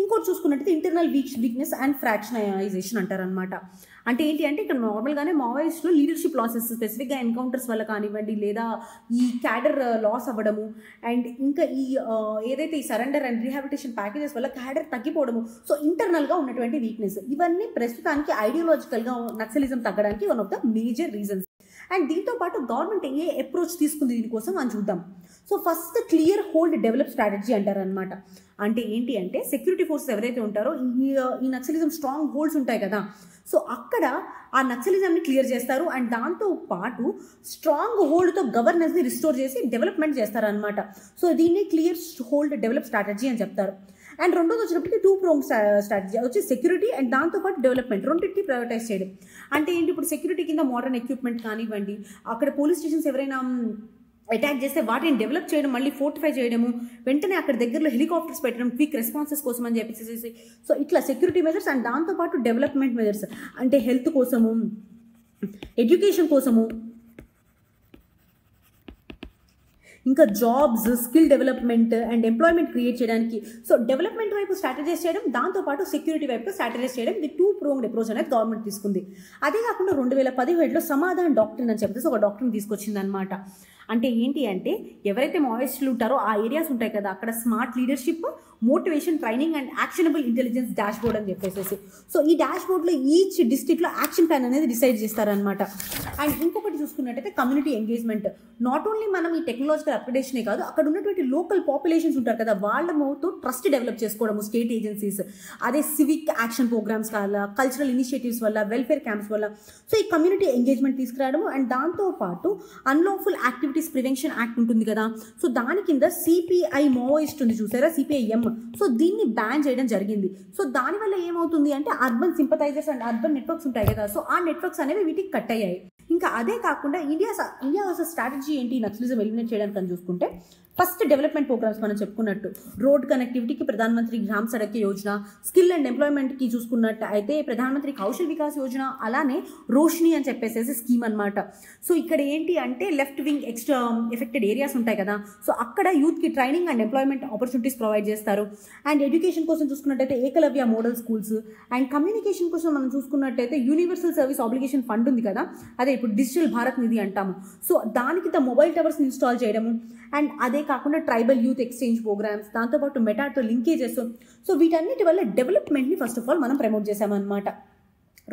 ఇంకోటి చూసుకున్నట్టయితే ఇంటర్నల్ వీక్నెస్ అండ్ ఫ్రాక్షనైజేషన్ అంటారనమాట. అంటే ఏంటి అంటే ఇక్కడ నార్మల్గానే మావోయిస్ట్లో లీడర్షిప్ లాసెస్ స్పెసిఫిక్గా ఎన్కౌంటర్స్ వల్ల కానివ్వండి, లేదా ఈ క్యాడర్ లాస్ అవ్వడము అండ్ ఇంకా ఈ ఏదైతే ఈ సరెండర్ అండ్ రీహాబిటేషన్ ప్యాకేజెస్ వల్ల క్యాడర్ తగ్గిపోవడము, సో ఇంటర్నల్గా ఉన్నటువంటి వీక్నెస్, ఇవన్నీ ప్రస్తుతానికి ఐడియాలజికల్గా నక్సలిజం తగ్గడానికి one of the major reasons. And దీంతో పాటు గవర్నమెంట్ ఏ అప్రోచ్ తీసుకుంది దీనికోసం అని చూద్దాం. So first clear hold develop strategy అంటారనమాట. అంటే ఏంటి అంటే సెక్యూరిటీ ఫోర్సెస్ ఎవరైతే ఉంటారో ఈ నక్సలిజం స్ట్రాంగ్ హోల్డ్స్ ఉంటాయి కదా, సో అక్కడ ఆ నక్సలిజంని క్లియర్ చేస్తారు అండ్ దాంతో పాటు స్ట్రాంగ్ హోల్డ్తో గవర్నెన్స్ని రిస్టోర్ చేసి డెవలప్మెంట్ చేస్తారనమాట. సో దీన్ని క్లియర్ హోల్డ్ డెవలప్ స్ట్రాటజీ అని చెప్తారు. అండ్ రెండోది వచ్చినప్పటికీ 2 pronged స్ట్రాటజీ వచ్చి సెక్యూరిటీ అండ్ దాంతోపాటు డెవలప్మెంట్ రెండింటిని ప్రయారిటైజ్ చేయడం. అంటే ఏంటి, ఇప్పుడు సెక్యూరిటీ కింద మోడర్న్ ఎక్విప్మెంట్ కానివ్వండి, అక్కడ పోలీస్ స్టేషన్స్ ఎవరైనా అటాక్ చేస్తే వాటిని డెవలప్ చేయడం, మళ్ళీ ఫోర్టిఫై చేయడము, వెంటనే అక్కడ దగ్గరలో హెలికాప్టర్స్ పెట్టడం క్విక్ రెస్పాన్సెస్ కోసం అని చెప్పేసి. సో ఇట్లా సెక్యూరిటీ మెజర్స్ అండ్ దాంతోపాటు డెవలప్మెంట్ మెజర్స్ అంటే హెల్త్ కోసము, ఎడ్యుకేషన్ కోసము, ఇంకా jobs, skill development and employment create చేయడానికి. సో డెవలప్మెంట్ వైపు స్ట్రాటజైజ్ చేయడం, దాంతోపాటు సెక్యూరిటీ వైపు స్ట్రాటజైజ్ చేయడం, ఇది 2 pronged అప్రోచ్ అనేది గవర్నమెంట్ తీసుకుంది. అదే కాకుండా 2017లో సమాధాన్ డాక్టరీన్ అని చెప్పేసి ఒక డాక్టరీని తీసుకొచ్చింది అనమాట. అంటే ఏంటి అంటే ఎవరైతే మావోయిస్టులు ఉంటారో ఆ ఏరియాస్ ఉంటాయి కదా, అక్కడ smart leadership, motivation, training and actionable intelligence dash board అని చెప్పేసి. సో ఈ డాష్ బోర్డ్లో ఈచ్ డిస్ట్రిక్ట్లో యాక్షన్ ప్లాన్ అనేది డిసైడ్ చేస్తారనమాట. అండ్ ఇంకొకటి చూసుకున్నట్టయితే కమ్యూనిటీ ఎంగేజ్మెంట్. నాట్ ఓన్లీ మనం ఈ టెక్నాలజికల్ అప్గ్రేడేషనే కాదు, అక్కడ ఉన్నటువంటి లోకల్ పాపులేషన్స్ ఉంటారు కదా, వాళ్ళతో ట్రస్ట్ డెవలప్ చేసుకోవడము స్టేట్ ఏజెన్సీస్, అదే సివిక్ యాక్షన్ ప్రోగ్రామ్స్ వల్ల, కల్చరల్ ఇనిషియేటివ్స్ వల్ల, వెల్ఫేర్ క్యాంప్స్ వల్ల. సో ఈ కమ్యూనిటీ ఎంగేజ్మెంట్ తీసుకురావడము. అండ్ దాంతోపాటు అన్లాఫుల్ యాక్టివిటీస్ ప్రివెన్షన్ యాక్ట్ ఉంటుంది కదా, సో దాని కింద సిపిఐ మావోయిస్ట్ ఉంది చూసారా, సిపిఐఎం. సో దీన్ని బ్యాన్ చేయడం జరిగింది. సో దానివల్ల ఏమవుతుంది అంటే urban sympathisers and urban networks ఉంటాయి కదా, సో ఆ నెట్వర్క్స్ అనేవి వీటికి కట్ అయ్యాయి. ఇంకా అదే కాకుండా ఇండియా అసలు స్ట్రాటజీ ఏంటి నక్సలిజం ఎలిమినేట్ చేయడానికి అని చూసుకుంటే, ఫస్ట్ డెవలప్మెంట్ ప్రోగ్రామ్స్ మనం చెప్పుకున్నట్టు రోడ్ కనెక్టివిటీకి ప్రధానమంత్రి గ్రామ్ సడక్ యోజన, స్కిల్ అండ్ ఎంప్లాయ్మెంట్కి చూసుకున్నట్టు అయితే ప్రధానమంత్రి కౌశల్ వికాస్ యోజన, అలానే రోషిని అని చెప్పేసి స్కీమ్ అనమాట. సో ఇక్కడ ఏంటి అంటే left wing extra affected areas ఉంటాయి కదా, సో అక్కడ యూత్కి training and employment opportunities provide చేస్తారు. అండ్ ఎడ్యుకేషన్ కోసం చూసుకున్నట్టయితే Eklavya model schools. And communication కోసం మనం చూసుకున్నట్టయితే యూనివర్సల్ సర్వీస్ ఆబ్లిగేషన్ ఫండ్ ఉంది కదా, అదే ఇప్పుడు డిజిటల్ భారత్ నిధి అంటాము. సో దానికి మొబైల్ టవర్స్ ఇన్స్టాల్ చేయడము. అండ్ అదే కాకుండా ట్రైబల్ యూత్ ఎక్స్చేంజ్ ప్రోగ్రామ్స్, దాంతోపాటు మెటాతో లింకేజెస్. సో వీటన్నిటి వల్ల డెవలప్మెంట్ని ఫస్ట్ ఆఫ్ ఆల్ మనం ప్రమోట్ చేసామన్నమాట.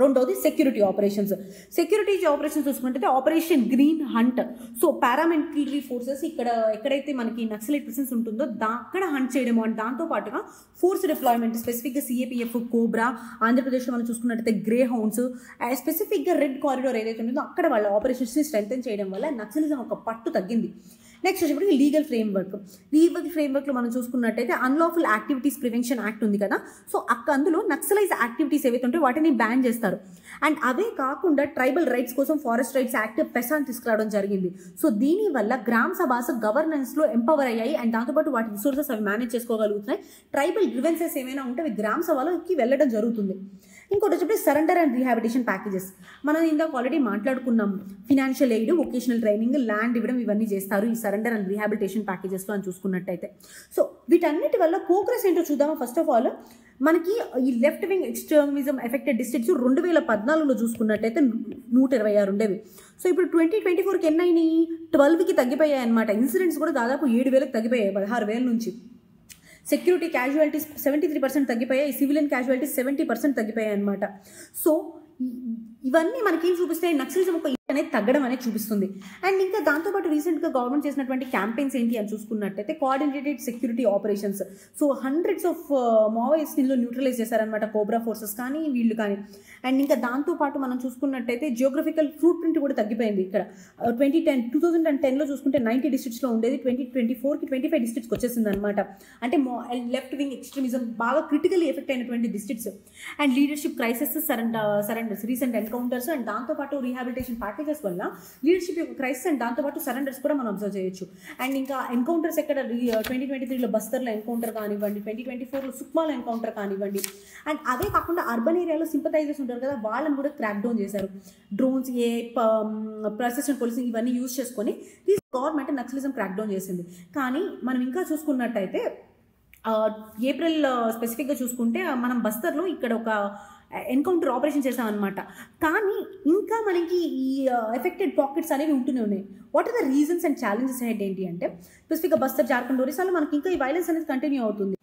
రెండోది సెక్యూరిటీ ఆపరేషన్స్. సెక్యూరిటీ ఆపరేషన్స్ చూసుకుంటే operation green hunt. So paramilitary forces ఇక్కడ ఎక్కడైతే మనకి నక్సలైట్ ప్రెసెన్స్ ఉంటుందో అక్కడ హంట్ చేయడము. అండ్ దాంతోపాటుగా ఫోర్స్ డిప్లాయ్మెంట్, స్పెసిఫిక్గా సిఏపిఎఫ్, కోబ్రా, ఆంధ్రప్రదేశ్లో మనం చూసుకున్నట్టయితే గ్రే హౌండ్స్, స్పెసిఫిక్గా రెడ్ కారిడార్ ఏదైతే ఉంటుందో అక్కడ వాళ్ళ ఆపరేషన్స్ని స్ట్రెంథెన్ చేయడం వల్ల నక్సలిజం ఒక పట్టు తగ్గింది. నెక్స్ట్ వచ్చేప్పటికి లీగల్ ఫ్రేమ్వర్క్లో మనం చూసుకున్నట్టయితే అన్లాఫుల్ యాక్టివిటీస్ ప్రివెన్షన్ యాక్ట్ ఉంది కదా, సో అందులో నక్సలైజ్ యాక్టివిటీస్ ఏవైతే ఉంటాయో వాటిని బ్యాన్ చేస్తారు. అండ్ అవే కాకుండా ట్రైబల్ రైట్స్ కోసం ఫారెస్ట్ రైట్స్ యాక్ట్ పెసాన్ తీసుకురావడం జరిగింది. సో దీనివల్ల గ్రామ సభాస్ గవర్నెన్స్లో ఎంపవర్ అయ్యాయి. అండ్ దాంతోపాటు వాటి రిసోర్సెస్ అవి మేనేజ్ చేసుకోగలుగుతున్నాయి. ట్రైబల్ గ్రివెన్సెస్ ఏమైనా ఉంటే అవి గ్రామ సభలోకి వెళ్ళడం జరుగుతుంది. ఇంకోటి వచ్చి సరెండర్ అండ్ రీహాబిలిటేషన్ ప్యాకేజెస్. మనం ఇందాక ఆల్రెడీ మాట్లాడుకున్నాం, financial aid, vocational training, land ఇవ్వడం, ఇవన్నీ చేస్తారు ఈ సరెండర్ అండ్ రీహాబిలిటేషన్ ప్యాకేజెస్లో అని చూసుకున్నట్టయితే. సో వీటన్నిటి వల్ల ప్రోగ్రెస్ ఏంటో చూద్దామా. ఫస్ట్ ఆఫ్ ఆల్ మనకి ఈ left wing extremism affected districts 2014లో చూసుకున్నట్టయితే 126 ఉండేవి. సో ఇప్పుడు 2024కి ఎన్ని అయినాయి, 12కి తగ్గిపోయాయి అనమాట. ఇన్సిడెంట్స్ కూడా దాదాపు 7,000కి తగ్గిపోయాయి, 16,000 నుంచి. సెక్యూరిటీ క్యాజువాలిటీస్ 73% తగ్గిపోయాయి, సివిలియన్ క్యాజువాలిటీస్ 70% తగ్గిపోయాయి అనమాట. సో ఇవన్నీ మనకేం చూపిస్తాయి, నక్సలిజం ఒక అనేది తగ్గడం అనేది చూపిస్తుంది. అండ్ ఇంకా దాంతోపాటు రీసెంట్గా గవర్నమెంట్ చేసినటువంటి క్యాంపెయిన్స్ ఏంటి అని చూసుకున్నట్టయితే coordinated security operations. So hundreds of మావోయిస్ట్ని న్యూట్రలైజ్ చేశారనమాట, కోబ్రా ఫోర్సెస్ కానీ వీళ్ళు కానీ. అండ్ ఇంకా దాంతోపాటు మనం చూసుకున్నట్టయితే జియోగ్రఫికల్ ఫుట్ ప్రింట్ కూడా తగ్గిపోయింది. ఇక్కడ 2010లో చూసుకుంటే 90 డిస్ట్రిక్ట్స్లో ఉండేది, 2024కి 25 డిస్ట్రిక్ట్స్కి వచ్చేసింది అనమాట. అంటే లెఫ్ట్ వింగ్ ఎక్స్ట్రీమిజం బాగా క్రిటికల్లీ ఎఫెక్ట్ అయినటువంటి districts. And leadership crisis, surrenders, recent encounters and దాంతోపాటు రీహాబిలిటేషన్ ప్యాకేజెస్ వల్ల లీడర్షిప్ యొక్క క్రైసిస్ అండ్ దాంతోపాటు సరెండర్స్ కూడా మనం అబ్జర్వ్ చేయొచ్చు. అండ్ ఇంకా ఎన్కౌంటర్స్ ఎక్కడ 2023లో బస్తర్లో ఎన్కౌంటర్ కానివ్వండి, 2024లో సుక్మాలో ఎన్కౌంటర్ కానివ్వండి. అండ్ అవే కాకుండా అర్బన్ ఏరియాలో సింపథైజర్స్ ఉంటారు కదా, వాళ్ళని కూడా క్రాక్ డౌన్ చేశారు. డ్రోన్స్, ప్రొసెషన్ పోలీసింగ్ ఇవన్నీ యూజ్ చేసుకొని గవర్నమెంట్ నక్సలిజం క్రాక్ డౌన్ చేసింది. కానీ మనం ఇంకా చూసుకున్నట్టయితే ఏప్రిల్ స్పెసిఫిక్గా చూసుకుంటే మనం బస్తర్లో ఇక్కడ ఒక ఎన్కౌంటర్ ఆపరేషన్ చేసామన్నమాట. కానీ ఇంకా మనకి ఈ ఎఫెక్టెడ్ పాకెట్స్ అనేవి ఉంటూనే ఉన్నాయి. What are the reasons and challenges head ఏంటి అంటే స్పెసిఫిక్గా బస్తర్, జార్ఖండ్, ఒరిస్సాలో మనకి ఇంకా ఈ వైలెన్స్ అనేది కంటిన్యూ అవుతుంది.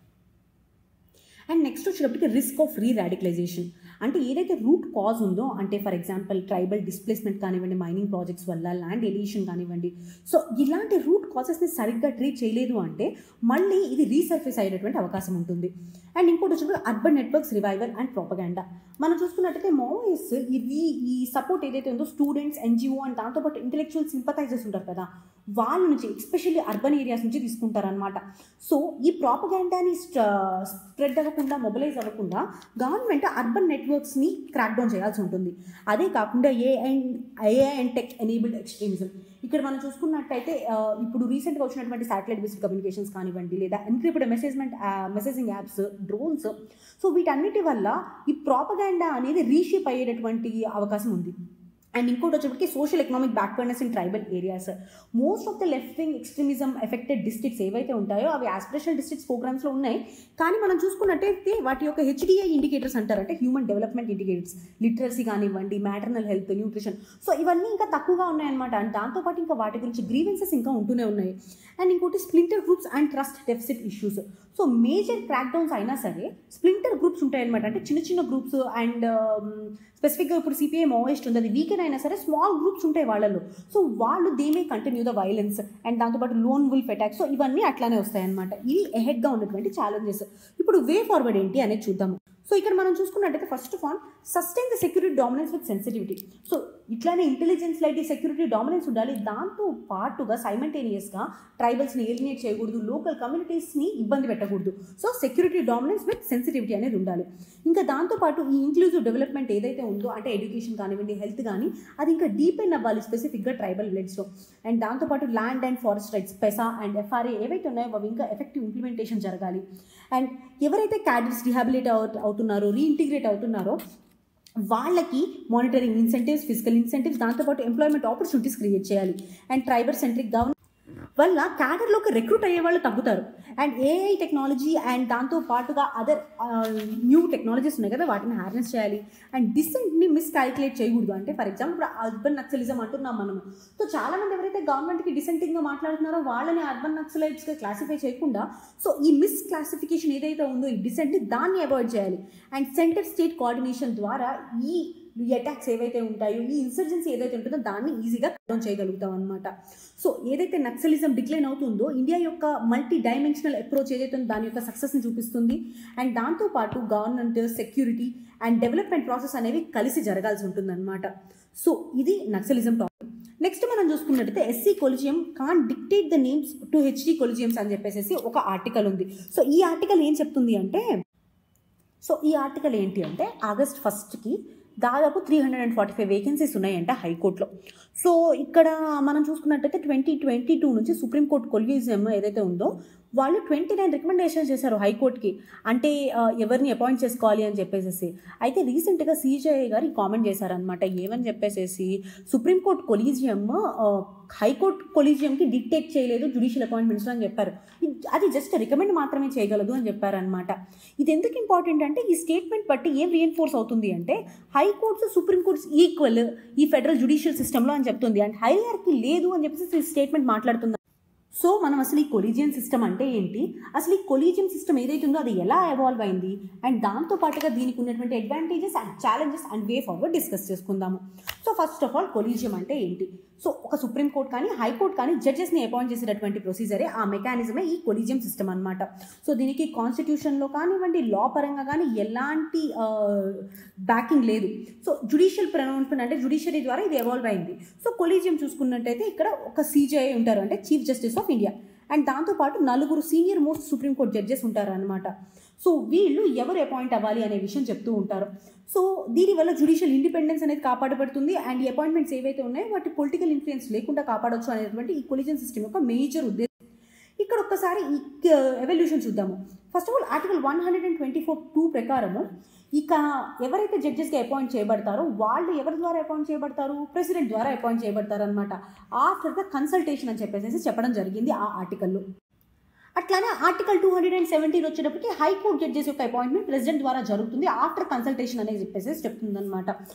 అండ్ నెక్స్ట్ వచ్చేటప్పటికి రిస్క్ ఆఫ్ రీరాడికలైజేషన్. అంటే ఏదైతే రూట్ కాజ్ ఉందో, అంటే ఫర్ ఎగ్జాంపుల్ ట్రైబల్ డిస్ప్లేస్మెంట్ కానివ్వండి, మైనింగ్ ప్రాజెక్ట్స్ వల్ల, ల్యాండ్ ఎలియేషన్ కానివ్వండి. సో ఇలాంటి రూట్ కాజెస్ని సరిగ్గా ట్రీట్ చేయలేదు అంటే మళ్ళీ ఇది రీసర్ఫేస్ అయ్యేటువంటి అవకాశం ఉంటుంది. అండ్ ఇంకోటి వచ్చేటప్పుడు urban networks revival and propaganda. మనం చూసుకున్నట్టయితే మావోయిస్ట్ ఈ సపోర్ట్ ఏదైతే ఉందో స్టూడెంట్స్, ఎన్జిఓ అండ్ దాంతోపాటు ఇంటెలెక్చువల్ సింపథైజర్స్ ఉంటారు కదా, వాళ్ళ నుంచి ఎస్పెషల్లీ అర్బన్ ఏరియాస్ నుంచి తీసుకుంటారనమాట. సో ఈ ప్రాపగాండాని స్ప్రెడ్ అవ్వకుండా, మొబిలైజ్ అవ్వకుండా గవర్నమెంట్ అర్బన్ నెట్వర్క్స్ని క్రాక్ డౌన్ చేయాల్సి ఉంటుంది. అదే కాకుండా AI and tech enabled extremism. ఇక్కడ మనం చూసుకున్నట్టయితే ఇప్పుడు రీసెంట్గా వచ్చినటువంటి శాటిలైట్ బేస్డ్ కమ్యూనికేషన్స్ కానివ్వండి, లేదా encrypted messaging apps, drones, so వీటన్నిటి వల్ల ఈ ప్రాపగాండా అనేది రీషేప్ అయ్యేటటువంటి అవకాశం ఉంది. అండ్ ఇంకోటి వచ్చేప్పటికి social economic backwardness in tribal areas. Most of the left wing extremism affected districts ఏవైతే ఉంటాయో అవి ఆస్పిరేషనల్ డిస్ట్రిక్ట్స్ ప్రోగ్రామ్స్లో ఉన్నాయి. కానీ మనం చూసుకున్నట్టయితే వాటి యొక్క హెచ్డిఐ ఇండికేటర్స్ అంటారు, అంటే హ్యూమన్ డెవలప్మెంట్ ఇండికేటర్స్, లిటరసీ కానివ్వండి, మ్యాటర్నల్ హెల్త్, న్యూట్రిషన్, సో ఇవన్నీ ఇంకా తక్కువగా ఉన్నాయన్నమాట. అండ్ దాంతోపాటు ఇంకా వాటి గురించి గ్రీవెన్సెస్ ఇంకా ఉంటూనే ఉన్నాయి. అండ్ ఇంకోటి splinter groups and trust deficit issues. So major crack downs అయినా సరే స్ప్లింటర్ గ్రూప్స్ ఉంటాయన్నమాట, అంటే చిన్న చిన్న గ్రూప్స్. అండ్ స్పెసిఫిక్గా ఇప్పుడు సిపిఐ మావోయిస్ట్ ఉంది, అది వీకెన్ అయినా సరే స్మాల్ గ్రూప్స్ ఉంటాయి వాళ్ళలో. సో వాళ్ళు they may continue the violence. And దాంతోపాటు లోన్ వుల్ఫ్ అటాక్స్, సో ఇవన్నీ అట్లానే వస్తాయన్నమాట. ఇవి ఎహెడ్గా ఉన్నటువంటి ఛాలెంజెస్. ఇప్పుడు వే ఫార్వర్డ్ ఏంటి అనేది చూద్దాము. సో ఇక్కడ మనం చూసుకున్నట్టయితే first of all sustain the security dominance with sensitivity. So ఇట్లానే ఇంటెలిజెన్స్ లైట్ సెక్యూరిటీ డామినెన్స్ ఉండాలి. దాంతో పాటుగా సైమల్టేనియస్గా ట్రైబల్స్ని ఏలినేట్ చేయకూడదు, లోకల్ కమ్యూనిటీస్ని ఇబ్బంది పెట్టకూడదు. So security dominance with sensitivity అనేది ఉండాలి. ఇంకా దాంతోపాటు ఈ ఇంక్లూజివ్ డెవలప్మెంట్ ఏదైతే ఉందో, అంటే ఎడ్యుకేషన్ కానివ్వండి, హెల్త్ కానీ, అది ఇంకా డీపెండ్ అవ్వాలి స్పెసిఫిక్గా ట్రైబల్ విలేజ్లో. అండ్ దాంతోపాటు land and forest rights, పెసా and FRA ఏవైతే ఉన్నాయో అవి ఇంకా ఎఫెక్టివ్ ఇంప్లిమెంటేషన్ జరగాలి. అండ్ ఎవరైతే క్యాడర్స్ రీహాబిలిట్ అవుతున్నారో, రీఇంటిగ్రేట్ అవుతున్నారో వాళ్ళకి మానిటరింగ్ ఇన్సెంటివ్స్, ఫిజికల్ ఇన్సెంటివ్స్, దాంతోపాటు ఎంప్లాయ్మెంట్ ఆపర్చునిటీస్ క్రియేట్ చేయాలి. అండ్ ట్రైబల్ సెంట్రిక్ గవర్నమెంట్ వల్ల క్యాడర్లోకి రిక్రూట్ అయ్యే వాళ్ళు తగ్గుతారు. అండ్ ఏఐ టెక్నాలజీ అండ్ దాంతో పాటుగా అదర్ న్యూ టెక్నాలజీస్ ఉన్నాయి కదా, వాటిని హార్నెస్ చేయాలి. అండ్ డిసెంట్ని మిస్కాల్కులేట్ చేయకూడదు. అంటే ఫర్ ఎగ్జాంపుల్ ఇప్పుడు అర్బన్ నక్సలిజం అంటున్నాం మనము. సో చాలామంది ఎవరైతే గవర్నమెంట్కి డిసెంటింగ్గా మాట్లాడుతున్నారో వాళ్ళని అర్బన్ నక్సలైట్స్గా క్లాసిఫై చేయకుండా, సో ఈ మిస్ క్లాసిఫికేషన్ ఏదైతే ఉందో, ఈ డిసెంట్, దాన్ని అవాయిడ్ చేయాలి. అండ్ సెంటర్ స్టేట్ కోఆర్డినేషన్ ద్వారా ఈ అటాక్స్ ఏవైతే ఉంటాయో, ఈ ఇన్సర్జెన్సీ ఏదైతే ఉంటుందో దాన్ని ఈజీగా కంట్రోల్ చేయగలుగుతాం అనమాట. సో ఏదైతే నక్సలిజం డిక్లైన్ అవుతుందో, ఇండియా యొక్క మల్టీ డైమెన్షనల్ అప్రోచ్ ఏదైతే ఉందో దాని యొక్క సక్సెస్ని చూపిస్తుంది. అండ్ దాంతోపాటు government, security and development process అనేవి కలిసి జరగాల్సి ఉంటుందన్నమాట. సో ఇది నక్సలిజం టాపిక్. నెక్స్ట్ మనం చూసుకున్నట్టయితే SC collegium can dictate the names to HC collegiums అని చెప్పేసి ఒక ఆర్టికల్ ఉంది. సో ఈ ఆర్టికల్ ఏం చెప్తుంది అంటే, ఆగస్ట్ 1కి దాదాపు 345 వేకెన్సీస్ ఉన్నాయంట హైకోర్టులో. సో ఇక్కడ మనం చూసుకున్నట్టయితే 2022 నుంచి సుప్రీంకోర్టు కొలిజియం ఏదైతే ఉందో వాళ్ళు 29 రికమెండేషన్స్ చేశారు హైకోర్టుకి, అంటే ఎవరిని అపాయింట్ చేసుకోవాలి అని చెప్పేసి. అయితే రీసెంట్గా సిజేఐ గారు కామెంట్ చేశారనమాట. ఏమని చెప్పేసి, సుప్రీంకోర్టు కొలీజియం హైకోర్టు కొలీజియంకి డిక్టేట్ చేయలేదు జ్యుడిషియల్ అపాయింట్మెంట్స్ అని చెప్పారు. అది జస్ట్ రికమెండ్ మాత్రమే చేయగలదు అని చెప్పారనమాట. ఇది ఎందుకు ఇంపార్టెంట్ అంటే, ఈ స్టేట్మెంట్ బట్టి ఏం రీఎన్ఫోర్స్ అవుతుంది అంటే, హైకోర్ట్స్ సుప్రీంకోర్ట్స్ ఈక్వల్ ఈ ఫెడరల్ జ్యుడిషియల్ సిస్టంలో అని చెప్తుంది. అండ్ హైరార్కీ లేదు అని చెప్పేసి ఈ స్టేట్మెంట్ మాట్లాడుతుంది. సో మనం అసలు ఈ కొలీజియం సిస్టమ్ అంటే ఏంటి, అసలు ఈ కొలీజియం సిస్టమ్ ఏదైతే ఉందో అది ఎలా ఎవాల్వ్ అయింది, అండ్ దాంతోపాటుగా దీనికి ఉన్నటువంటి advantages and challenges and way forward discuss చేసుకుందాము. So first of all collegium అంటే ఏంటి? సో ఒక సుప్రీంకోర్టు కానీ హైకోర్టు కానీ జడ్జెస్ని అపాయింట్ చేసేటటువంటి ప్రొసీజరే, ఆ మెకానిజమే ఈ కొలీజియం సిస్టమ్ అనమాట. సో దీనికి కాన్స్టిట్యూషన్లో కానివ్వండి, లా పరంగా కానీ ఎలాంటి బ్యాకింగ్ లేదు. సో జ్యుడిషియల్ ప్రొనౌన్స్మెంట్ అంటే జ్యుడిషియరీ ద్వారా ఇది ఎవాల్వ్ అయింది. సో కొలీజియం చూసుకున్నట్టయితే ఇక్కడ ఒక సిజేఐ ఉంటారు, అంటే chief justice of India. And దాంతోపాటు 4 సీనియర్ మోస్ట్ సుప్రీంకోర్టు జడ్జెస్ ఉంటారు అనమాట. సో వీళ్ళు ఎవరు అపాయింట్ అవ్వాలి అనే విషయం చెప్తూ ఉంటారు. సో దీనివల్ల జ్యుడిషియల్ ఇండిపెండెన్స్ అనేది కాపాడబడుతుంది. అండ్ ఈ అపాయింట్మెంట్స్ ఏవైతే ఉన్నాయో వాటి పొలిటికల్ ఇన్ఫ్లుయెన్స్ లేకుండా కాపాడొచ్చు అనేటువంటి ఈ కొలీజియం సిస్టమ్ యొక్క మేజర్ ఉద్దేశం. ఇక్కడ ఒక్కసారి ఈ ఎవల్యూషన్ చూద్దాము. ఫస్ట్ ఆఫ్ ఆల్ ఆర్టికల్ 124(2) ప్రకారము ఇక ఎవరైతే జడ్జెస్కి అపాయింట్ చేయబడతారో వాళ్ళు ఎవరి ద్వారా అపాయింట్ చేయబడతారు, ప్రెసిడెంట్ ద్వారా అపాయింట్ చేయబడతారు అనమాట. ఆఫ్టర్ ద కన్సల్టేషన్ అని చెప్పేసి చెప్పడం జరిగింది ఆ ఆర్టికల్లో. అట్లానే ఆర్టికల్ 217 వచ్చేటప్పటికి హైకోర్టు జడ్జెస్ యొక్క అపాయింట్మెంట్ ప్రెసిడెంట్ ద్వారా జరుగుతుంది ఆఫ్టర్ కన్సల్టేషన్ అనేది చెప్పేసి చెప్తుంది అనమాట.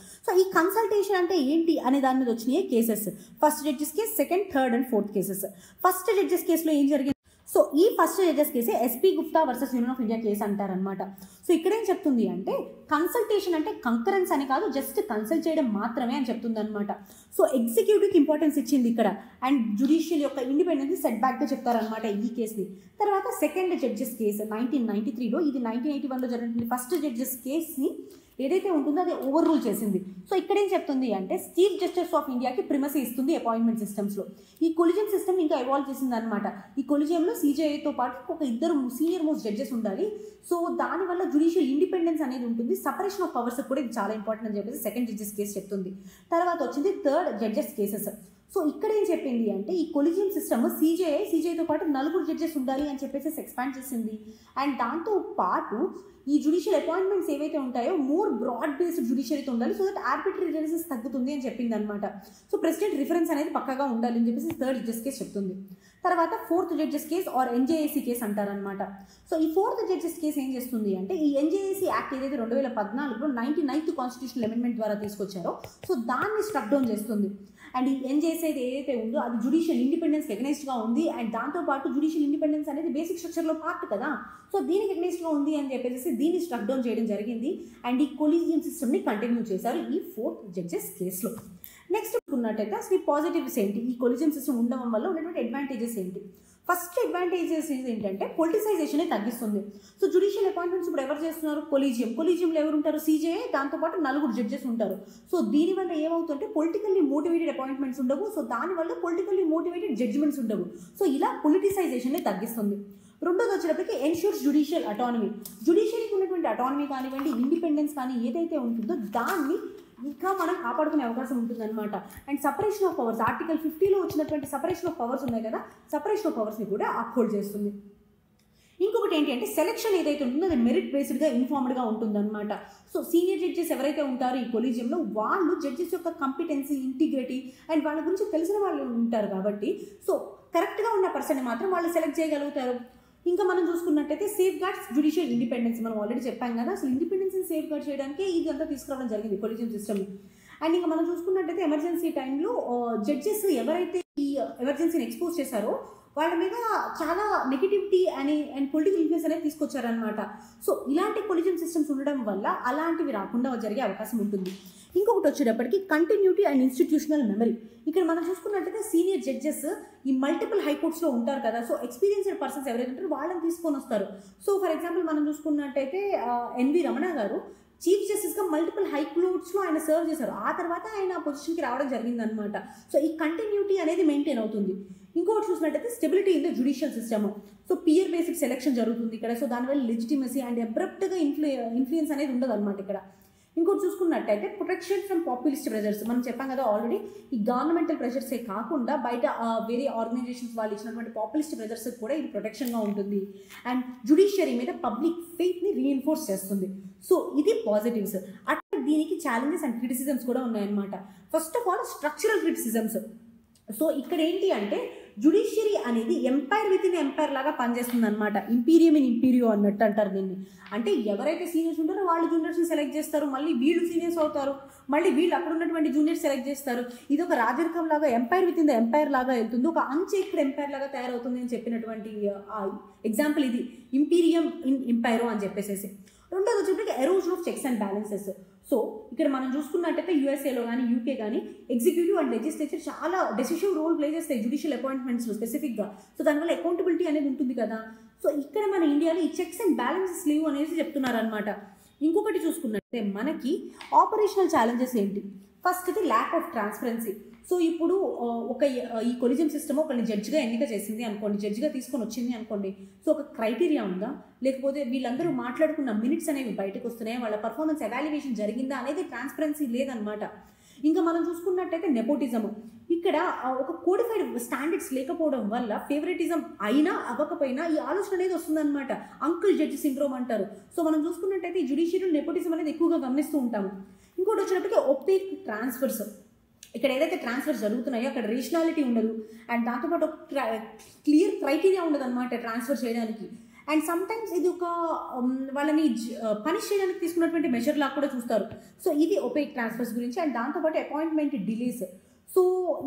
సో ఈ కన్సల్టేషన్ అంటే ఏంటి అనే దాని మీద వచ్చినాయి cases. First judges case, second, third and fourth cases. First judges కేసులో ఏం జరిగింది? సో ఈ ఫస్ట్ జడ్జెస్ కేసే SP Gupta versus union of India case అంటారనమాట. సో ఇక్కడ ఏం చెప్తుంది అంటే కన్సల్టేషన్ అంటే కంకరెన్స్ అని కాదు, జస్ట్ కన్సల్ట్ చేయడం మాత్రమే అని చెప్తుంది అనమాట. సో ఎగ్జిక్యూటివ్కి ఇంపార్టెన్స్ ఇచ్చింది ఇక్కడ, అండ్ జ్యుడిషియల్ యొక్క ఇండిపెండెన్స్ సెట్ బ్యాక్గా చెప్తారనమాట ఈ కేసుని. తర్వాత సెకండ్ జడ్జెస్ కేసు 1993లో, ఇది 1981లో జరిగినటువంటి ఫస్ట్ జడ్జెస్ కేసుని ఏదైతే ఉంటుందో అది ఓవర్ రూల్ చేసింది. సో ఇక్కడ ఏం చెప్తుంది అంటే చీఫ్ జస్టిస్ ఆఫ్ ఇండియాకి ప్రిమసీ ఇస్తుంది అపాయింట్మెంట్ సిస్టమ్స్లో. ఈ కొలిజియం సిస్టమ్ ఇంకా ఎవాల్వ్ చేసింది అనమాట. ఈ కొలిజియంలో సీజేఐతో పాటు ఒక ఇద్దరు సీనియర్ మోస్ట్ జడ్జెస్ ఉండాలి. సో దానివల్ల జ్యుడిషియల్ ఇండిపెండెన్స్ అనేది ఉంటుంది. సపరేషన్ ఆఫ్ పవర్స్ కూడా ఇది చాలా ఇంపార్టెంట్ అని చెప్పేసి సెకండ్ జడ్జెస్ కేసు చెప్తుంది. తర్వాత వచ్చింది థర్డ్ జడ్జెస్ కేసెస్. సో ఇక్కడ ఏం చెప్పింది అంటే ఈ కొలిజియం సిస్టమ్ సీజేఐతో పాటు 4 జడ్జెస్ ఉండాలి అని చెప్పేసి ఎక్స్పాండ్ చేసింది. అండ్ దాంతో పాటు ఈ జ్యుడిషియల్ అపాయింట్మెంట్స్ ఏవైతే ఉంటాయో మోర్ బ్రాడ్ బేస్డ్ జ్యుడిషియరీతో ఉండాలి, సో దట్ ఆర్బిట్రేరియస్నెస్ తగ్గుతుంది అని చెప్పింది అనమాట. సో ప్రెసిడెంట్ రిఫరెన్స్ అనేది పక్కగా ఉండాలి అని చెప్పేసి థర్డ్ జడ్జెస్ కేసు చెప్తుంది. తర్వాత fourth judges case or NJAC case అంటారనమాట. సో ఈ ఫోర్త్ జడ్జెస్ కేసు ఏం చేస్తుంది అంటే ఈ ఎన్జేఏసీ యాక్ట్ ఏదైతే 2014లో 99th కాన్స్టిట్యూషనల్ అమెండ్మెంట్ ద్వారా తీసుకొచ్చారో సో దాన్ని స్ట్రక్ డౌన్ చేస్తుంది. అండ్ ఈ ఎన్జేఏసీ ఏదైతే ఉందో అది జ్యుడిషియల్ ఇండిపెండెన్స్ ఎగనెస్ట్గా ఉంది. అండ్ దాంతోపాటు జ్యుడిషియల్ ఇండిపెండెన్స్ అనేది బేసిక్ స్ట్రక్చర్లో పార్ట్ కదా, సో దీనికి ఎగనెస్ట్గా ఉంది అని చెప్పేసి దీన్ని స్ట్రక్ డౌన్ చేయడం జరిగింది. అండ్ ఈ కొలీజియం సిస్టమ్ని కంటిన్యూ చేశారు ఈ ఫోర్త్ జడ్జెస్ కేసులో. నెక్స్ట్ ఉన్నట్టయితే అసలు పాజిటివ్స్ ఏంటి, ఈ కొలీజియం సిస్టమ్ ఉండడం వల్ల ఉన్నటువంటి అడ్వాంటేజెస్ ఏంటి. ఫస్ట్ అడ్వాంటేజెస్ ఏంటంటే పొలిటిసైజేషన్ తగ్గిస్తుంది. సో జ్యుడిషియల్ అపాయింట్మెంట్స్ ఇప్పుడు ఎవరు చేస్తున్నారు, కొలీజియంలో ఎవరు ఉంటారు, సీజేఐ, దాంతోపాటు 4 జడ్జెస్ ఉంటారు. సో దీనివల్ల ఏమవుతుంటే పొలిటికల్లీ మోటివేటెడ్ అపాయింట్మెంట్స్ ఉండవు, సో దానివల్ల పొలిటికల్లీ మోటివేటెడ్ జడ్జిమెంట్స్ ఉండవు. సో ఇలా పొలిటిసైజేషన్ తగ్గిస్తుంది. రెండోది వచ్చేటప్పటికి ఎన్ష్యూర్స్ జ్యుడిషియల్ అటానమీ. జ్యుడిషియరీకి ఉన్నటువంటి అటానమీ కానివ్వండి, ఇండిపెండెన్స్ కానీ ఏదైతే ఉంటుందో దాన్ని ఇంకా మనం కాపాడుకునే అవకాశం ఉంటుందన్నమాట. And separation of powers, article 50లో వచ్చినటువంటి సపరేషన్ ఆఫ్ పవర్స్ ఉన్నాయి కదా, సపరేషన్ ఆఫ్ పవర్స్ని కూడా అప్హోల్డ్ చేస్తుంది. ఇంకొకటి ఏంటి అంటే సెలక్షన్ ఏదైతే ఉంటుందో అది మెరిట్ బేస్డ్గా ఇన్ఫార్మ్డ్గా ఉంటుందన్నమాట. సో సీనియర్ జడ్జెస్ ఎవరైతే ఉంటారో ఈ కొలీజియంలో వాళ్ళు జడ్జెస్ యొక్క కంపిటెన్సీ, ఇంటిగ్రిటీ అండ్ వాళ్ళ గురించి తెలిసిన వాళ్ళు ఉంటారు కాబట్టి సో కరెక్ట్గా ఉన్న పర్సన్ని మాత్రం వాళ్ళు సెలెక్ట్ చేయగలుగుతారు. ఇంకా మనం చూసుకున్నట్టయితే సేఫ్ గార్డ్స్ జ్యుడిషియల్ ఇండిపెండెన్స్, మనం ఆల్రెడీ చెప్పాం కదా, అసలు ఇండిపెండెన్స్ని సేఫ్ గార్డ్ చేయడానికి ఇది అంతా తీసుకురావడం జరిగింది కొలీజియం సిస్టమ్. అండ్ ఇంకా మనం చూసుకున్నట్టయితే ఎమర్జెన్సీ టైంలో జడ్జెస్ ఎవరైతే ఈ ఎమర్జెన్సీని ఎక్స్పోజ్ చేశారో వాళ్ళ మీద చాలా నెగిటివిటీ అండ్ పొలిటికల్ ఇన్ఫ్లుయెన్స్ అనేది తీసుకొచ్చారనమాట. సో ఇలాంటి కొలీజియం సిస్టమ్స్ ఉండడం వల్ల అలాంటివి రాకుండా జరిగే అవకాశం ఉంటుంది. ఇంకొకటి వచ్చేటప్పటికి కంటిన్యూటీ అండ్ ఇన్స్టిట్యూషనల్ మెమరీ. ఇక్కడ మనం చూసుకున్నట్టయితే సీనియర్ జడ్జెస్ ఈ మల్టిపుల్ హైకోర్ట్స్లో ఉంటారు కదా, సో ఎక్స్పీరియన్స్డ్ పర్సన్స్ ఎవరైతే ఉంటారో వాళ్ళని తీసుకొని వస్తారు. సో ఫర్ ఎగ్జాంపుల్ మనం చూసుకున్నట్టయితే ఎన్వి రమణ గారు చీఫ్ జస్టిస్గా మల్టిపుల్ హైకోర్ట్స్లో ఆయన సర్వ్ చేశారు. ఆ తర్వాత ఆయన పొజిషన్కి రావడం జరిగిందనమాట. సో ఈ కంటిన్యూటీ అనేది మెయింటైన్ అవుతుంది. ఇంకొకటి చూసినట్టయితే stability in the judicial system. So peer based selection జరుగుతుంది ఇక్కడ. సో దానివల్ల లెజిటిమసీ అండ్ అబ్రప్ట్గా ఇన్ఫ్లుయెన్స్ అనేది ఉండదు అనమాట ఇక్కడ. ఇంకోటి చూసుకున్నట్టయితే ప్రొటెక్షన్ ఫ్రమ్ పాపులిస్ట్ ప్రెషర్స్, మనం చెప్పాం కదా ఆల్రెడీ, ఈ గవర్నమెంటల్ ప్రెషర్సే కాకుండా బయట వేరే ఆర్గనైజేషన్స్ వాళ్ళు ఇచ్చినటువంటి పాపులిస్ట్ ప్రెషర్స్ కూడా ఇది ప్రొటెక్షన్గా ఉంటుంది. అండ్ జ్యుడిషియరీ మీద పబ్లిక్ ఫెయిత్ని రీఎన్ఫోర్స్ చేస్తుంది. సో ఇది పాజిటివ్స్. అట్లా దీనికి ఛాలెంజెస్ అండ్ క్రిటిసిజమ్స్ కూడా ఉన్నాయన్నమాట. First of all structural criticisms. So ఇక్కడ ఏంటి అంటే జ్యుడిషియరీ అనేది ఎంపైర్ విత్ ఇన్ ఎంపైర్ లాగా పనిచేస్తుంది అనమాట. ఇంపీరియం ఇన్ ఇంపీరియో అన్నట్టు అంటారు దీన్ని. అంటే ఎవరైతే సీనియర్స్ ఉంటారో వాళ్ళు జూనియర్స్ని సెలెక్ట్ చేస్తారు, మళ్ళీ వీళ్ళు సీనియర్స్ అవుతారు, మళ్ళీ వీళ్ళు అక్కడ ఉన్నటువంటి జూనియర్స్ సెలెక్ట్ చేస్తారు. ఇది ఒక రాజరికం లాగా empire within the empire లాగా వెళ్తుంది, ఒక అన్చేక్డ్ ఎంపైర్ లాగా తయారవుతుంది అని చెప్పినటువంటి ఎగ్జాంపుల్ ఇది ఇంపీరియం ఇన్ ఎంపైరో అని చెప్పేసి. రెండోది వచ్చేప్పటికి erosion of checks and balances. So ఇక్కడ మనం చూసుకున్నట్టయితే యూఎస్ఏలో కానీ యూకే కానీ ఎగ్జిక్యూటివ్ అండ్ లెజిస్లేచర్ చాలా డెసిసివ్ రోల్ ప్లే చేస్తాయి జ్యుడిషియల్ అపాయింట్మెంట్స్లో స్పెసిఫిక్గా. సో దానివల్ల అకౌంటబిలిటీ అనేది ఉంటుంది కదా. సో ఇక్కడ మన ఇండియాలో ఈ చెక్స్ అండ్ బ్యాలెన్సెస్ లేవు అనేసి చెప్తున్నారనమాట. ఇంకొకటి చూసుకున్నట్లయితే మనకి ఆపరేషనల్ ఛాలెంజెస్ ఏంటి, ఫస్ట్ ఇది ల్యాక్ ఆఫ్ ట్రాన్స్పరెన్సీ. సో ఇప్పుడు ఈ కొలిజియం సిస్టమ్ ఒకరిని జడ్జిగా ఎన్నిక చేసింది అనుకోండి, జడ్జిగా తీసుకొని వచ్చింది అనుకోండి. సో ఒక క్రైటీరియా ఉందా, లేకపోతే వీళ్ళందరూ మాట్లాడుకున్న మినిట్స్ అనేవి బయటకు వస్తున్నాయి, వాళ్ళ పర్ఫార్మెన్స్ ఎవాల్యుయేషన్ జరిగిందా అనేది ట్రాన్స్పరెన్సీ లేదనమాట. ఇంకా మనం చూసుకున్నట్టయితే నెపోటిజం. ఇక్కడ ఒక కోడిఫైడ్ స్టాండర్డ్స్ లేకపోవడం వల్ల ఫేవరెటిజం అయినా అవ్వకపోయినా ఈ ఆలోచన అనేది వస్తుందన్నమాట. అంకుల్ జడ్జి సిండ్రోమ్ అంటారు. సో మనం చూసుకున్నట్టయితే ఈ జ్యుడిషియరీ నెపోటిజం అనేది ఎక్కువగా గమనిస్తూ ఉంటాము. ఇంకోటి వచ్చినప్పటికీ ఒపేక్ ట్రాన్స్ఫర్స్. ఇక్కడ ఏదైతే ట్రాన్స్ఫర్స్ జరుగుతున్నాయో అక్కడ రేషనాలిటీ ఉండదు, అండ్ దాంతోపాటు క్లియర్ క్రైటీరియా ఉండదు అనమాట ట్రాన్స్ఫర్ చేయడానికి. అండ్ సమ్టైమ్స్ ఇది ఒక వాళ్ళని పనిష్ చేయడానికి తీసుకున్నటువంటి మెజర్ లాగా కూడా చూస్తారు. సో ఇది ఒపేక్ ట్రాన్స్ఫర్స్ గురించి. అండ్ దాంతోపాటు అపాయింట్మెంట్ డిలేస్. సో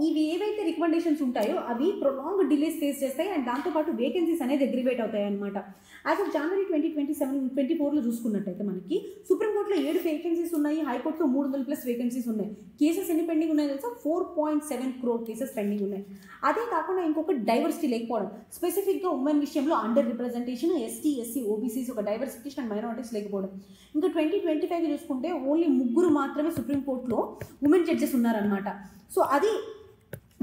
ఇవి ఏవైతే రికమెండేషన్స్ ఉంటాయో అవి ప్రొలాంగ్ డిలేస్ ఫేస్ చేస్తాయి అండ్ దాంతోపాటు వేకెన్సీస్ అనేది అగ్రివేట్ అవుతాయి అనమాట. యాజ్ ఆఫ్ జనవరి 2024లో చూసుకున్నట్టయితే మనకి సుప్రీంకోర్టులో 7 వేకెన్సీస్ ఉన్నాయి, హైకోర్టులో 300+ వేకెన్సీస్ ఉన్నాయి. కేసెస్ ఎన్ని పెండింగ్ ఉన్నాయి తెలుసా? 4.7 crore కేసెస్ పెండింగ్ ఉన్నాయి. అదే కాకుండా ఇంకొక డైవర్సిటీ లేకపోవడం, స్పెసిఫిక్గా ఉమెన్ విషయంలో under representation, ST, SC, OBCs ఒక డైవర్సిఫికేషన్ అండ్ మైనారిటీస్ లేకపోవడం. ఇంకా 2025 చూసుకుంటే ఓన్లీ 3 మాత్రమే సుప్రీంకోర్టులో ఉమెన్ జడ్జెస్ ఉన్నారనమాట. సో అది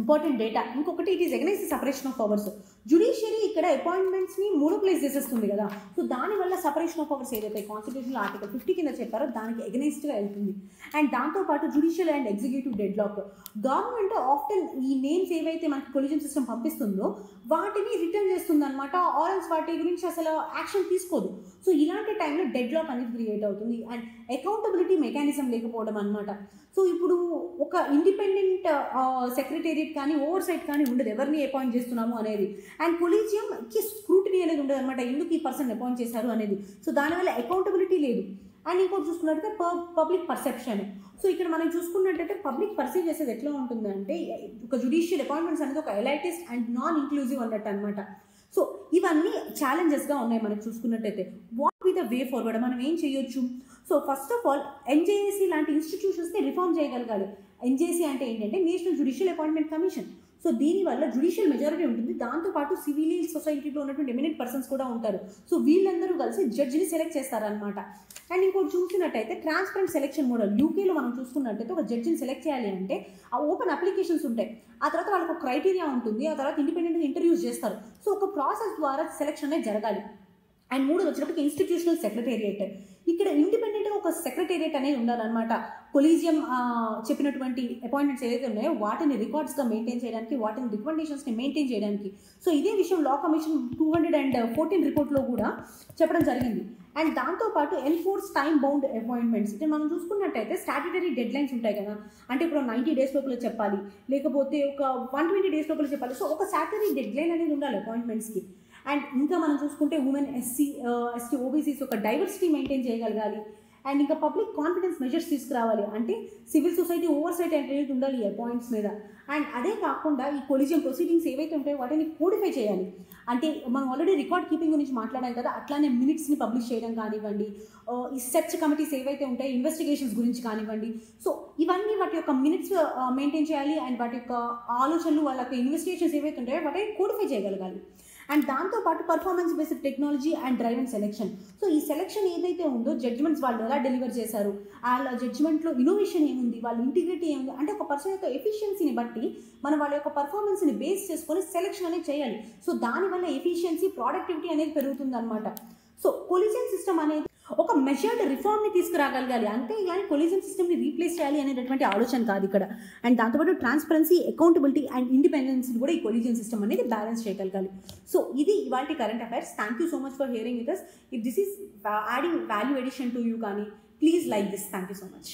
ఇంపార్టెంట్ డేటా. ఇంకొకటి it is against the separation of powers. Judiciary ఇక్కడ అపాయింట్మెంట్స్ని మోనోప్లైజ్ చేసేస్తుంది కదా, సో దానివల్ల సెపరేషన్ ఆఫ్ పవర్స్ ఏదైతే కాన్స్టిట్యూషనల్ ఆర్టికల్ 50 కింద చెప్పారో దానికి అగైన్స్ట్గా వెళ్తుంది. అండ్ దాంతోపాటు judicial and executive deadlock. Government often ఈ నేమ్స్ ఏవైతే మనకి కొలిజన్ సిస్టమ్ పంపిస్తుందో వాటిని రిటర్న్ చేస్తుంది అనమాట, ఆర్ఎల్స్ వాటి గురించి అసలు యాక్షన్ తీసుకోదు. సో ఇలాంటి టైంలో డెడ్ లాక్ అనేది క్రియేట్ అవుతుంది అండ్ అకౌంటబిలిటీ మెకానిజం లేకపోవడం అనమాట. సో ఇప్పుడు ఒక ఇండిపెండెంట్ సెక్రటేరియట్ కానీ ఓవర్సైట్ కానీ ఉండదు ఎవరిని అపాయింట్ చేస్తున్నాము అనేది. అండ్ కొలీజియంకి స్క్రూటినీ అనేది ఉండదు అనమాట, ఎందుకు ఈ పర్సన్ అపాయింట్ చేశారు అనేది. సో దానివల్ల అకౌంటబిలిటీ లేదు. అండ్ ఇంకోటి చూసుకున్నట్టయితే పబ్లిక్ పర్సెప్షన్. సో ఇక్కడ మనం చూసుకున్నట్టయితే పబ్లిక్ పర్సీవ్ చేసేది ఎట్లా ఉంటుందంటే ఒక జ్యుడిషియల్ అపాయింట్మెంట్స్ అనేది ఒక ఎలైటిస్ట్ అండ్ నాన్ ఇంక్లూజివ్ అన్నట్టు అనమాట. సో ఇవన్నీ ఛాలెంజెస్గా ఉన్నాయి మనకు చూసుకున్నట్టయితే. What be the way forward, మనం ఏం చేయొచ్చు? So first of all NJAC లాంటి ఇన్స్టిట్యూషన్స్ని రిఫార్మ్ చేయగలగాలి. ఎన్జేసీ అంటే ఏంటంటే national judicial appointment commission. So దీనివల్ల జ్యుడిషియల్ మెజారిటీ ఉంటుంది, దాంతోపాటు సివిల్ సొసైటీలో ఉన్నటువంటి ఎమినెంట్ పర్సన్స్ కూడా ఉంటారు. సో వీళ్ళందరూ కలిసి జడ్జిని సెలెక్ట్ చేస్తారనమాట. అండ్ ఇంకోటి చూసినట్టయితే ట్రాన్స్పరెంట్ సెలెక్షన్ మోడల్. యూకేలో మనం చూసుకున్నట్టయితే ఒక జడ్జిని సెలెక్ట్ చేయాలి అంటే ఆ ఓపెన్ అప్లికేషన్స్ ఉంటాయి, ఆ తర్వాత వాళ్ళకి ఒక క్రైటీరియా ఉంటుంది, ఆ తర్వాత ఇండిపెండెంట్గా ఇంటర్వ్యూస్ చేస్తారు. సో ఒక ప్రాసెస్ ద్వారా సెలెక్షన్ అనేది జరగాలి. అండ్ 3 వచ్చినప్పటికీ ఇన్స్టిట్యూషనల్ సెక్రటేరియట్. ఇక్కడ ఇండిపెండెంట్గా ఒక సెక్రటేరియట్ అనేది ఉండాలన్నమాట. కొలీజియం చెప్పినటువంటి అపాయింట్మెంట్స్ ఏదైతే ఉన్నాయో వాటిని రికార్డ్స్గా మెయింటైన్ చేయడానికి, వాటిని రికమెండేషన్స్ని మెయింటైన్ చేయడానికి. సో ఇదే విషయం లా కమిషన్ 214 రిపోర్ట్లో కూడా చెప్పడం జరిగింది. అండ్ దాంతోపాటు ఎన్ఫోర్స్ టైమ్ బౌండ్ అపాయింట్మెంట్స్. అంటే మనం చూసుకున్నట్టయితే స్టాట్యుటరీ డెడ్ లైన్స్ ఉంటాయి కదా, అంటే ఇప్పుడు 90 days లోపల చెప్పాలి, లేకపోతే ఒక 120 days లోపల చెప్పాలి. సో ఒక స్టాట్యుటరీ డెడ్ లైన్ అనేది ఉండాలి అపాయింట్మెంట్స్కి. అండ్ ఇంకా మనం చూసుకుంటే ఉమెన్, ఎస్సీ, ఓబీసీస్ ఒక డైవర్సిటీ మెయింటైన్ చేయగలగాలి. అండ్ ఇంకా పబ్లిక్ కాన్ఫిడెన్స్ మెజర్స్ తీసుకురావాలి, అంటే సివిల్ సొసైటీ ఓవర్సైట్ అనేది ఉండాలి ఈ అపాయింట్స్ మీద. అండ్ అదే కాకుండా ఈ కొలిజియం ప్రొసీడింగ్స్ ఏవైతే ఉంటాయో వాటిని కోడిఫై చేయాలి. అంటే మనం ఆల్రెడీ రికార్డ్ కీపింగ్ గురించి మాట్లాడాం కదా, అట్లానే మినిట్స్ని పబ్లిష్ చేయడం కానివ్వండి, ఈ సెర్చ్ కమిటీస్ ఏవైతే ఉంటాయో ఇన్వెస్టిగేషన్స్ గురించి కానివ్వండి. సో ఇవన్నీ వాటి యొక్క మినిట్స్ మెయింటైన్ చేయాలి అండ్ వాటి యొక్క ఆలోచనలు, వాళ్ళ యొక్క ఇన్వెస్టిగేషన్స్ ఏవైతే ఉంటాయో వాటిని కోడిఫై చేయగలగాలి. అండ్ దాంతోపాటు performance based technology and drive and selection. So ఈ సెలెక్షన్ ఏదైతే ఉందో జడ్జ్మెంట్స్ వాళ్ళు ఎలా డెలివర్ చేశారు, వాళ్ళ జడ్జ్మెంట్లో ఇన్నోవేషన్ ఏముంది, వాళ్ళ ఇంటిగ్రిటీ ఏముంది, అంటే ఒక పర్సన్ యొక్క ఎఫిషియన్సీని బట్టి మనం వాళ్ళ యొక్క పర్ఫార్మెన్స్ని బేస్ చేసుకొని సెలెక్షన్ అనేది చేయాలి. సో దానివల్ల ఎఫిషియన్సీ, ప్రొడక్టివిటీ అనేది పెరుగుతుంది అనమాట. సో కొలిజియం సిస్టమ్ అనేది ఒక మెజర్డ్ రిఫార్మ్ని తీసుకురాగలగాలి, అంతే ఇలాంటి కొలిజియం సిస్టమ్ని రీప్లేస్ చేయాలి అనేటటువంటి ఆలోచన కాదు ఇక్కడ. అండ్ దాంతోపాటు ట్రాన్స్పరెన్సీ, అకౌంటబిలిటీ అండ్ ఇండిపెండెన్స్ కూడా ఈ కొలిజియం సిస్టమ్ అనేది బ్యాలెన్స్ చేయగలగాలి. సో ఇది ఇవాళ current affairs. Thank you so much for hearing with us. If this is adding value edition to you కానీ please like this. Thank you so much.